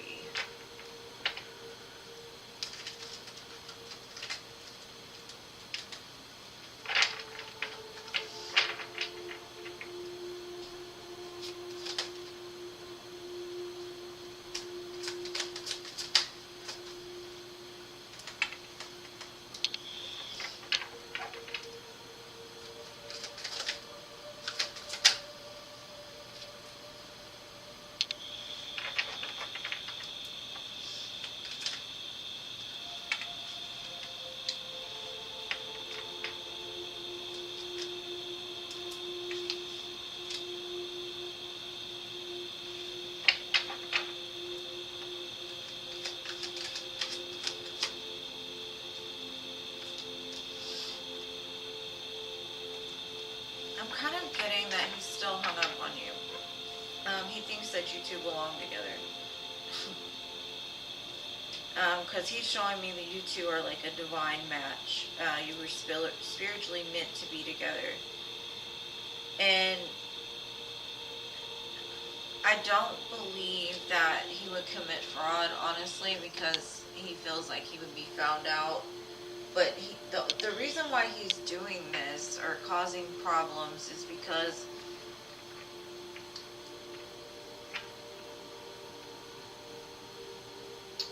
I'm kind of getting that he's still hung up on you. He thinks that you two belong together. Because he's showing me that you two are like a divine match. You were spiritually meant to be together. And I don't believe that he would commit fraud, honestly, because he feels like he would be found out. But the reason why he's doing this or causing problems is because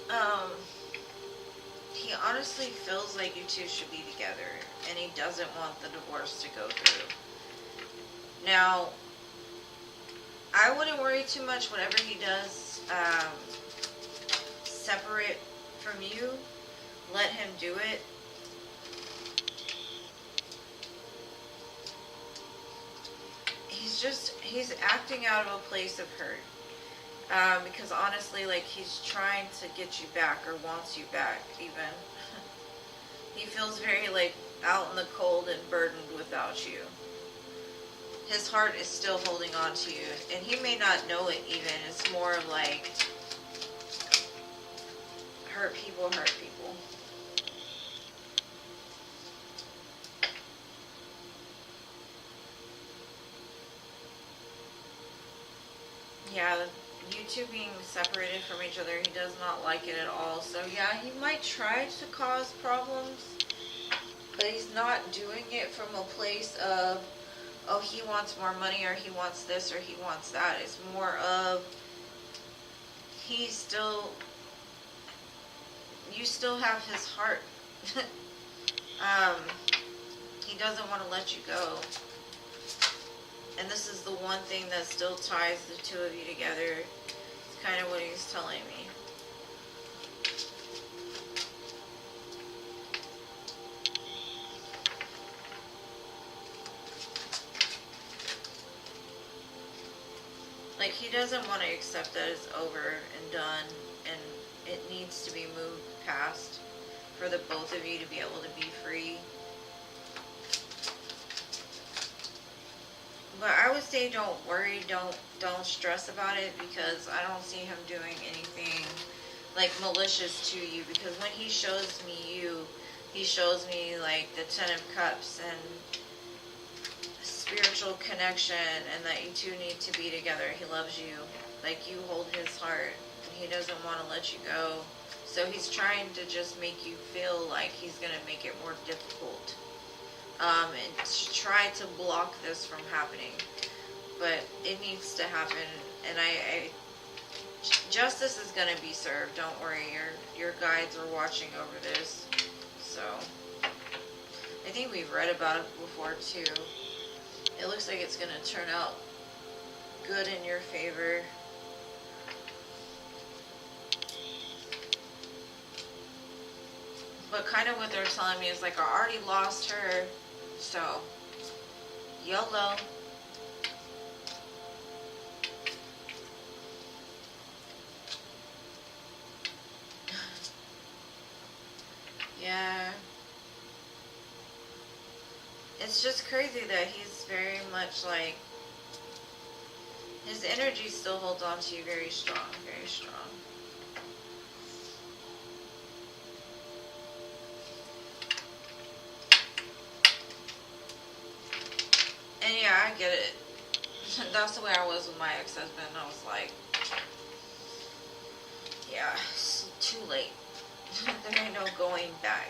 um, he honestly feels like you two should be together, and he doesn't want the divorce to go through. Now, I wouldn't worry too much. Whatever he does, separate from you, let him do it. He's acting out of a place of hurt. Because honestly, like, he's trying to get you back, or wants you back, even. He feels very, like, out in the cold and burdened without you. His heart is still holding on to you, and he may not know it even. It's more of like, hurt people hurt people. Yeah, you two being separated from each other, he does not like it at all. So yeah, he might try to cause problems, but he's not doing it from a place of, oh, he wants more money, or he wants this, or he wants that. It's more of, you still have his heart. He doesn't want to let you go. And this is the one thing that still ties the two of you together. It's kind of what he's telling me. Like, he doesn't want to accept that it's over and done, and it needs to be moved past for the both of you to be able to be free. But I would say don't worry, don't stress about it, because I don't see him doing anything like malicious to you. Because when he shows me you, he shows me like the 10 of Cups and spiritual connection, and that you two need to be together. He loves you, like you hold his heart, and he doesn't want to let you go. So he's trying to just make you feel like he's going to make it more difficult. And try to block this from happening, but it needs to happen. And justice is going to be served. Don't worry, your guides are watching over this. So I think we've read about it before too. It looks like it's going to turn out good in your favor. But kind of what they're telling me is like, I already lost her. So, YOLO. Yeah. It's just crazy that he's very much like, his energy still holds on to you very strong, very strong. And yeah, I get it. That's the way I was with my ex-husband. I was like, yeah, it's too late. There ain't no going back.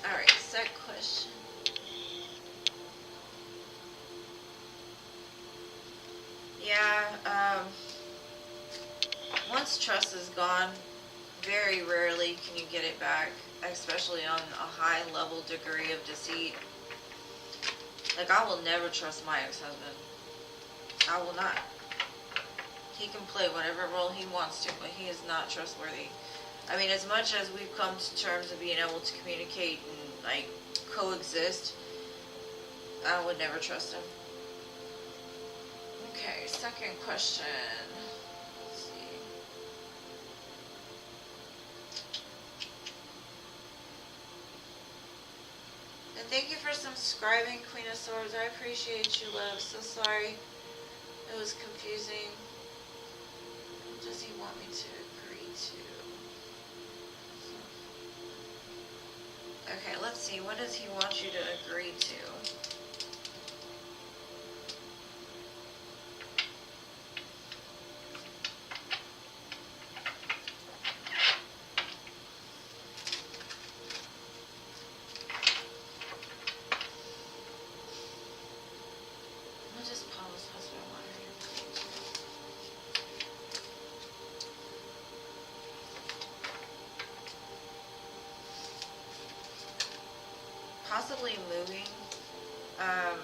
Alright, second question. Yeah, once trust is gone, very rarely can you get it back, especially on a high level degree of deceit. Like, I will never trust my ex-husband. I will not. He can play whatever role he wants to, but he is not trustworthy. I mean, as much as we've come to terms of being able to communicate and, like, coexist, I would never trust him. Okay, second question. Let's see. And thank you for subscribing, Queen of Swords. I appreciate you, love. So sorry it was confusing. What does he want me to agree to? Okay, let's see. What does he want you to agree to? possibly moving. Um,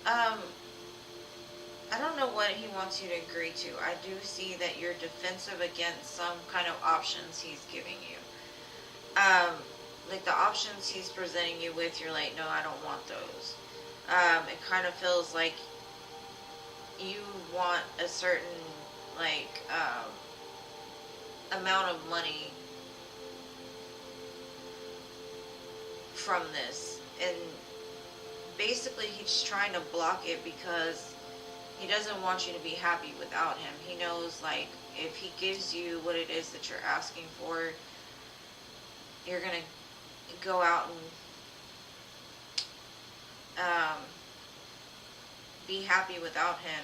um, I don't know what he wants you to agree to. I do see that you're defensive against some kind of options he's giving you. Like the options he's presenting you with, you're like, no, I don't want those. It kind of feels like you want a certain, like, amount of money from this. And basically he's trying to block it because he doesn't want you to be happy without him. He knows, like, if he gives you what it is that you're asking for, you're going to go out and be happy without him.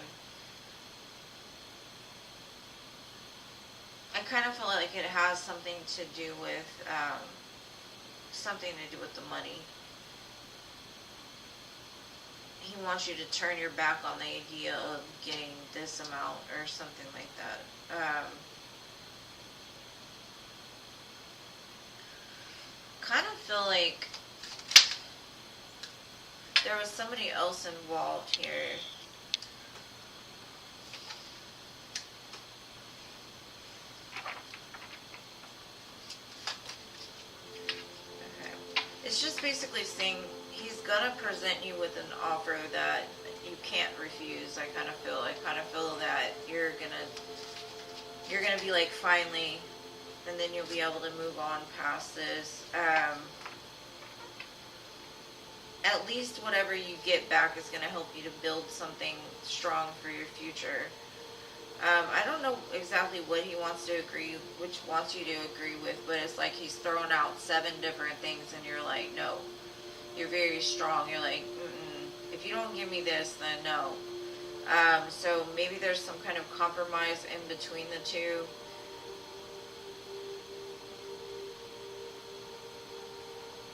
I kind of feel like it has something to do with the money. He wants you to turn your back on the idea of getting this amount or something like that. Kind of feel like there was somebody else involved here. Okay. It's just basically saying he's gonna present you with an offer that you can't refuse. I kind of feel that you're gonna be like, finally, and then you'll be able to move on past this. At least whatever you get back is going to help you to build something strong for your future. I don't know exactly what he wants you to agree with, but it's like he's throwing out 7 different things, and you're like, no. You're very strong. You're like, if you don't give me this, then no. So maybe there's some kind of compromise in between the two.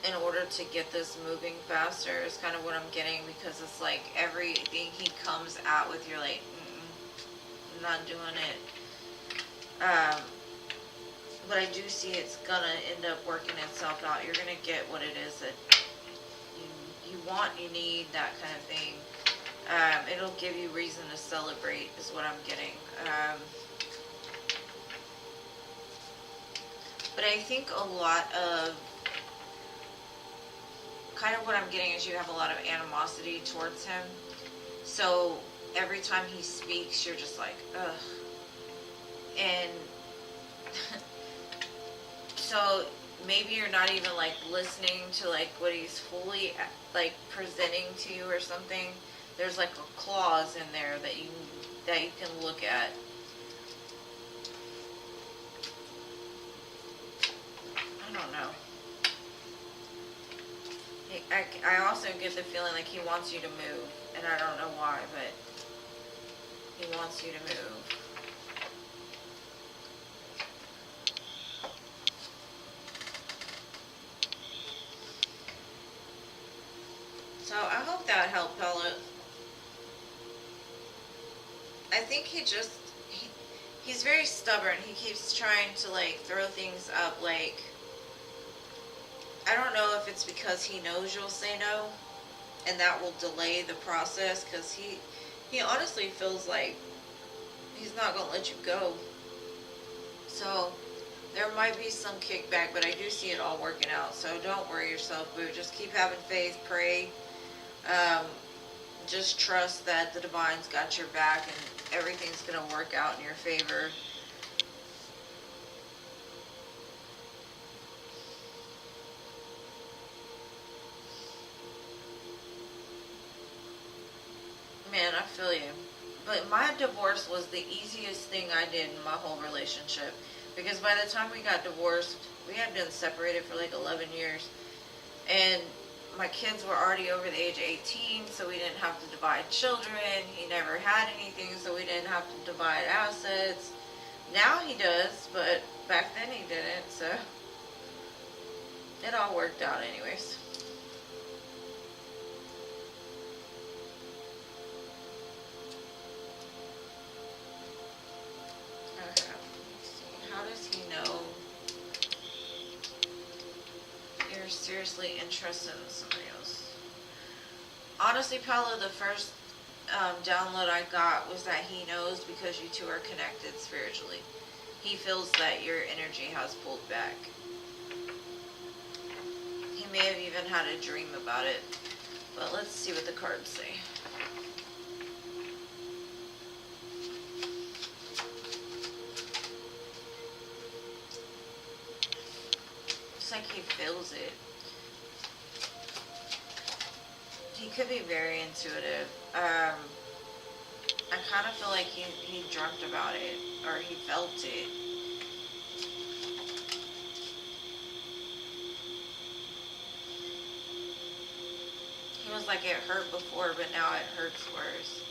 In order to get this moving faster is kind of what I'm getting, because it's like everything he comes out with, you're like, I'm not doing it. But I do see it's gonna end up working itself out. You're gonna get what it is that you want, you need, that kind of thing. It'll give you reason to celebrate is what I'm getting. But I think a lot of, kind of what I'm getting is you have a lot of animosity towards him. So every time he speaks, you're just like, ugh. And so maybe you're not even like listening to like what he's fully like presenting to you or something. There's like a clause in there that you can look at. I don't know. I also get the feeling like he wants you to move, and I don't know why, but he wants you to move. So I hope that helped, Paula. I think he's very stubborn. He keeps trying to like throw things up, like, I don't know if it's because he knows you'll say no, and that will delay the process, because he honestly feels like he's not going to let you go. So there might be some kickback, but I do see it all working out. So don't worry yourself, boo. Just keep having faith, pray. Just trust that the divine's got your back and everything's going to work out in your favor. Man, I feel you. But my divorce was the easiest thing I did in my whole relationship. Because by the time we got divorced, we had been separated for like 11 years. And my kids were already over the age of 18, so we didn't have to divide children. He never had anything, so we didn't have to divide assets. Now he does, but back then he didn't, so it all worked out anyways. Okay, let's see. How does he know you're seriously interested in somebody else? Honestly, Paolo, the first download I got was that he knows because you two are connected spiritually. He feels that your energy has pulled back. He may have even had a dream about it, but let's see what the cards say. Looks like he feels it. He could be very intuitive. I kind of feel like he dreamt about it, or he felt it. He was like, it hurt before, but now it hurts worse.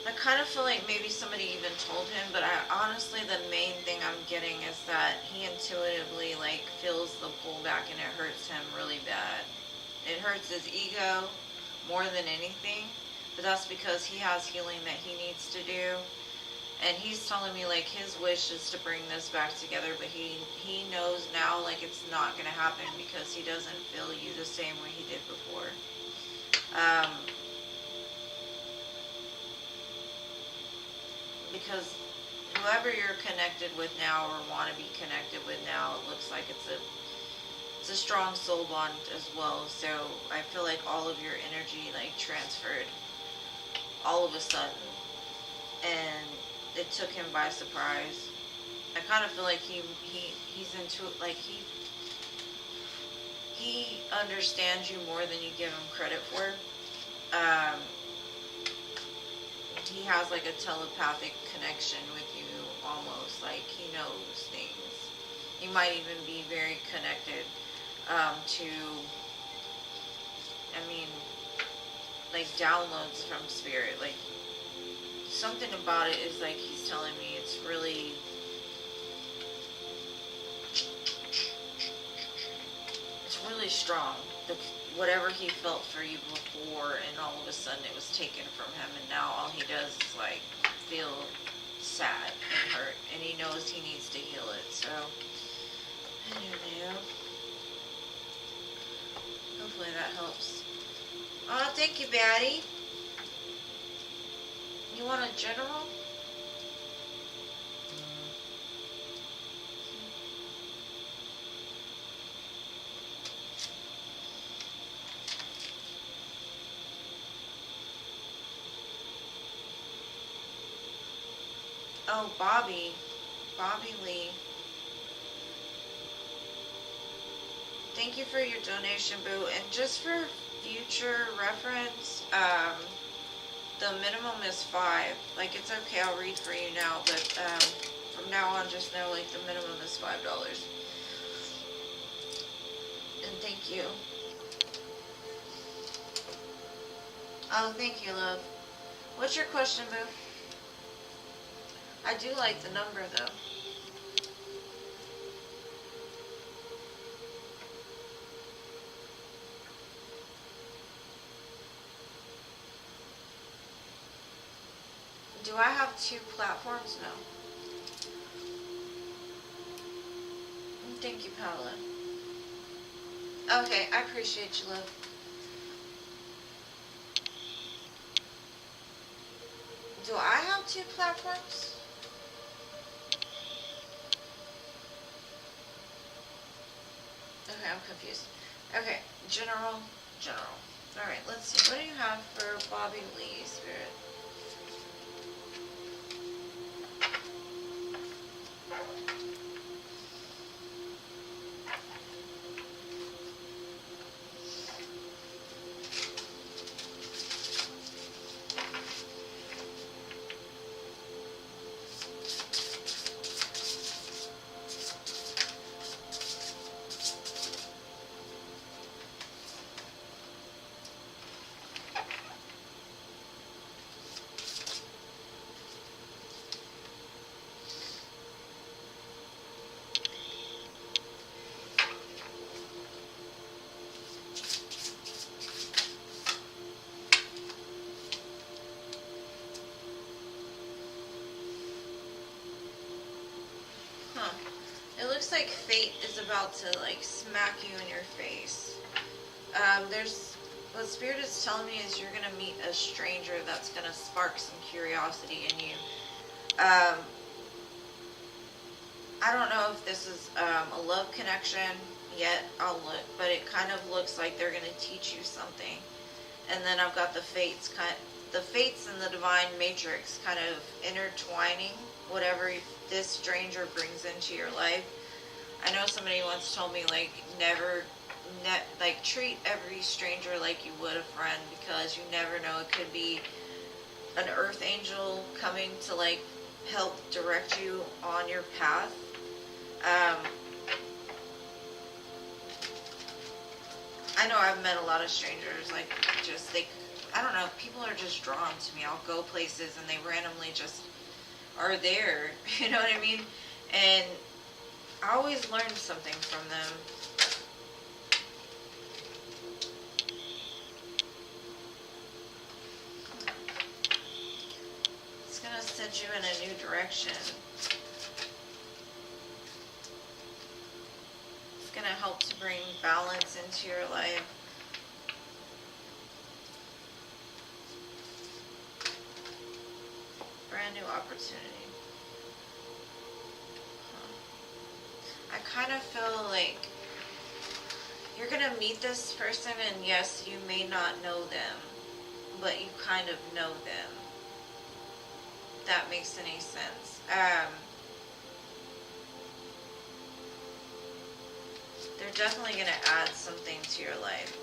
I kind of feel like maybe somebody even told him, but honestly, the main thing I'm getting is that he intuitively like feels the pullback and it hurts him really bad. It hurts his ego more than anything, but that's because he has healing that he needs to do. And he's telling me like his wish is to bring this back together, but he knows now like it's not going to happen because he doesn't feel you the same way he did before. Because whoever you're connected with now or want to be connected with now, it looks like it's a strong soul bond as well. So I feel like all of your energy like transferred all of a sudden, and it took him by surprise. I kind of feel like he's into it, like he understands you more than you give him credit for. He has like a telepathic connection with you almost, like he knows things. He might even be very connected to, I mean, like downloads from spirit. Like something about it is like he's telling me it's really, strong. Whatever he felt for you before, and all of a sudden it was taken from him, and now all he does is like feel sad and hurt, and he knows he needs to heal it. So I don't know. Hopefully that helps. Oh, thank you, Batty. You want a general? Oh, Bobby Lee. Thank you for your donation, boo. And just for future reference, the minimum is $5. Like, it's okay, I'll read for you now, but from now on, just know, like, the minimum is $5. And thank you. Oh, thank you, love. What's your question, boo? I do like the number, though. Do I have 2 platforms? No. Thank you, Paola. Okay, I appreciate you, love. Do I have 2 platforms? Okay, I'm confused. Okay, general. Alright, let's see. What do you have for Bobby Lee, Spirit? Huh. It looks like fate is about to like smack you in your face. What Spirit is telling me is you're gonna meet a stranger that's gonna spark some curiosity in you. I don't know if this is a love connection yet. I'll look, but it kind of looks like they're gonna teach you something. And then I've got the fates and the divine matrix kind of intertwining whatever this stranger brings into your life. I know somebody once told me like like treat every stranger like you would a friend, because you never know, it could be an earth angel coming to like help direct you on your path. I know I've met a lot of strangers, like I don't know, people are just drawn to me. I'll go places and they randomly just are there, you know what I mean? And I always learn something from them. It's gonna set you in a new direction. It's gonna help to bring balance into your life. Brand new opportunity. I kind of feel like you're going to meet this person, and yes, you may not know them, but you kind of know them. If that makes any sense. They're definitely going to add something to your life.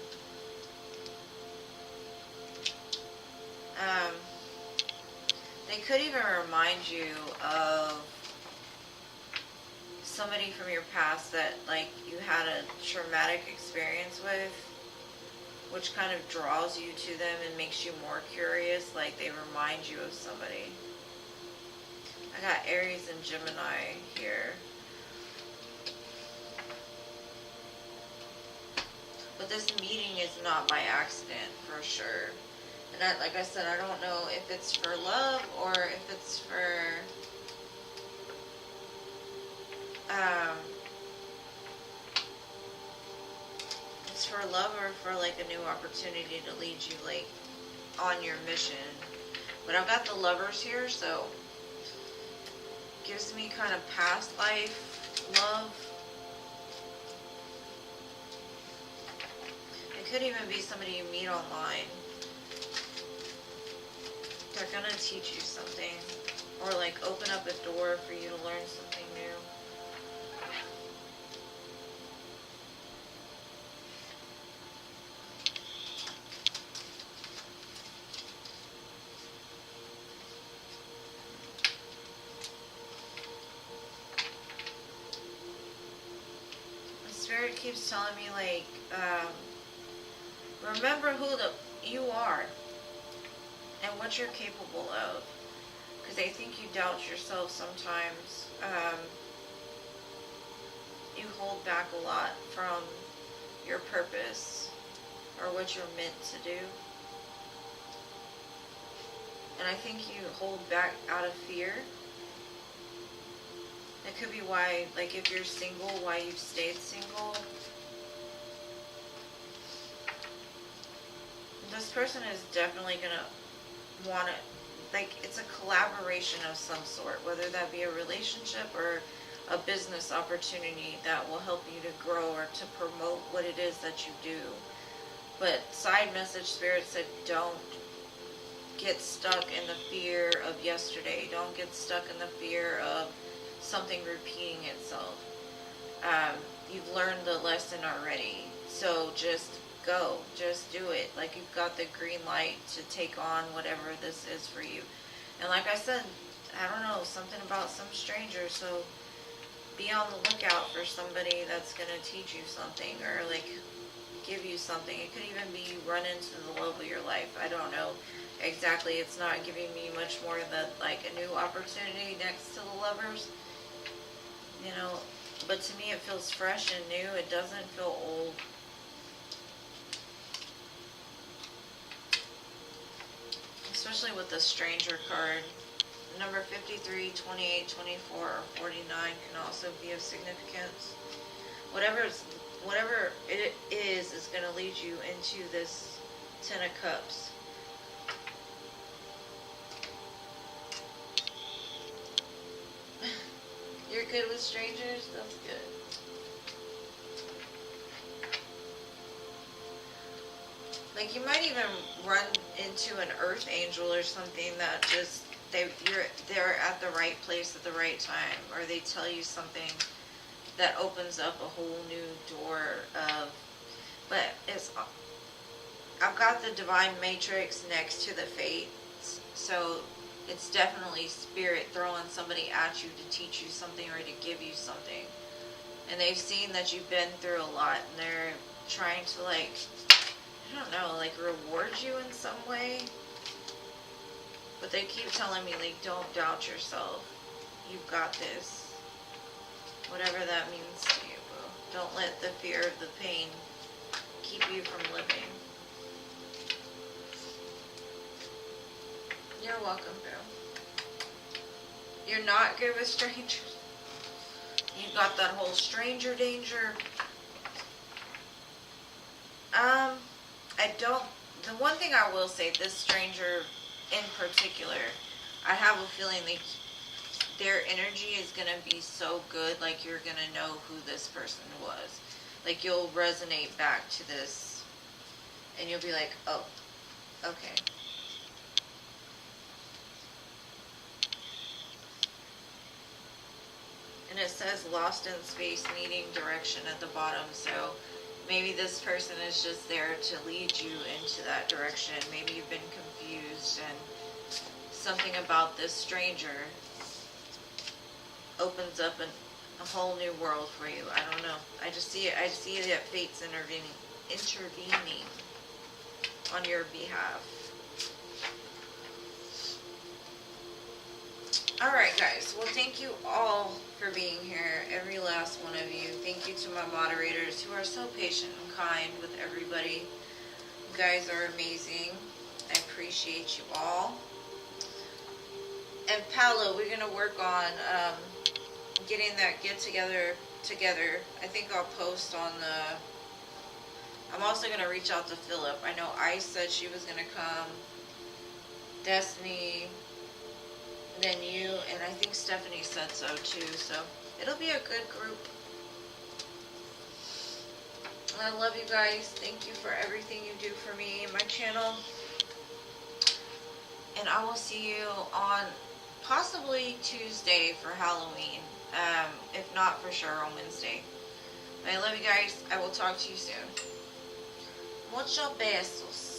They could even remind you of somebody from your past that like you had a traumatic experience with, which kind of draws you to them and makes you more curious. Like they remind you of somebody. I got Aries and Gemini here. But this meeting is not by accident, for sure. And like I said, I don't know if it's for love or if it's for love or for like a new opportunity to lead you like on your mission. But I've got the Lovers here, so gives me kind of past life love. It could even be somebody you meet online. They're gonna teach you something, or like open up a door for you to learn something new. Spirit keeps telling me like, remember who you are and what you're capable of, because I think you doubt yourself sometimes. You hold back a lot from your purpose or what you're meant to do, and I think you hold back out of fear. It could be why, like if you're single, why you've stayed single. This person is definitely going to want it, like it's a collaboration of some sort, whether that be a relationship or a business opportunity that will help you to grow or to promote what it is that you do. But side message, Spirit said, don't get stuck in the fear of yesterday. Don't get stuck in the fear of something repeating itself. You've learned the lesson already, so just go, just do it. Like you've got the green light to take on whatever this is for you. And like I said, I don't know, something about some stranger, so be on the lookout for somebody that's going to teach you something or like give you something. It could even be you run into the love of your life. I don't know exactly. It's not giving me much more than like a new opportunity next to the Lovers, you know, but to me it feels fresh and new. It doesn't feel old. Especially with the Stranger card. number 53, 28, 24, or 49 can also be of significance. Whatever it is going to lead you into this Ten of Cups. You're good with strangers? That's good. Like, you might even run into an earth angel or something that just, they're at the right place at the right time, or they tell you something that opens up a whole new door of, but I've got the divine matrix next to the fates, so it's definitely spirit throwing somebody at you to teach you something or to give you something. And they've seen that you've been through a lot, and they're trying to, like, I don't know, like, reward you in some way. But they keep telling me, like, don't doubt yourself. You've got this. Whatever that means to you, boo. Don't let the fear of the pain keep you from living. You're welcome, boo. You're not good with strangers. You got that whole stranger danger. The one thing I will say, this stranger in particular, I have a feeling like their energy is going to be so good, like you're going to know who this person was. Like, you'll resonate back to this, and you'll be like, oh, okay. And it says lost in space, needing direction at the bottom, so maybe this person is just there to lead you into that direction. Maybe you've been confused, and something about this stranger opens up a whole new world for you. I don't know. I just see it. I see that fate's intervening on your behalf. Alright, guys. Well, thank you all for being here. Every last one of you. Thank you to my moderators who are so patient and kind with everybody. You guys are amazing. I appreciate you all. And Paolo, we're going to work on getting that get-together together. I think I'll post on the... I'm also going to reach out to Philip. I know Ice said she was going to come. Destiny... then you, and I think Stephanie said so too, so it'll be a good group. I love you guys. Thank you for everything you do for me and my channel. And I will see you on possibly Tuesday for Halloween. If not, for sure on Wednesday. But I love you guys. I will talk to you soon. Muchos besos.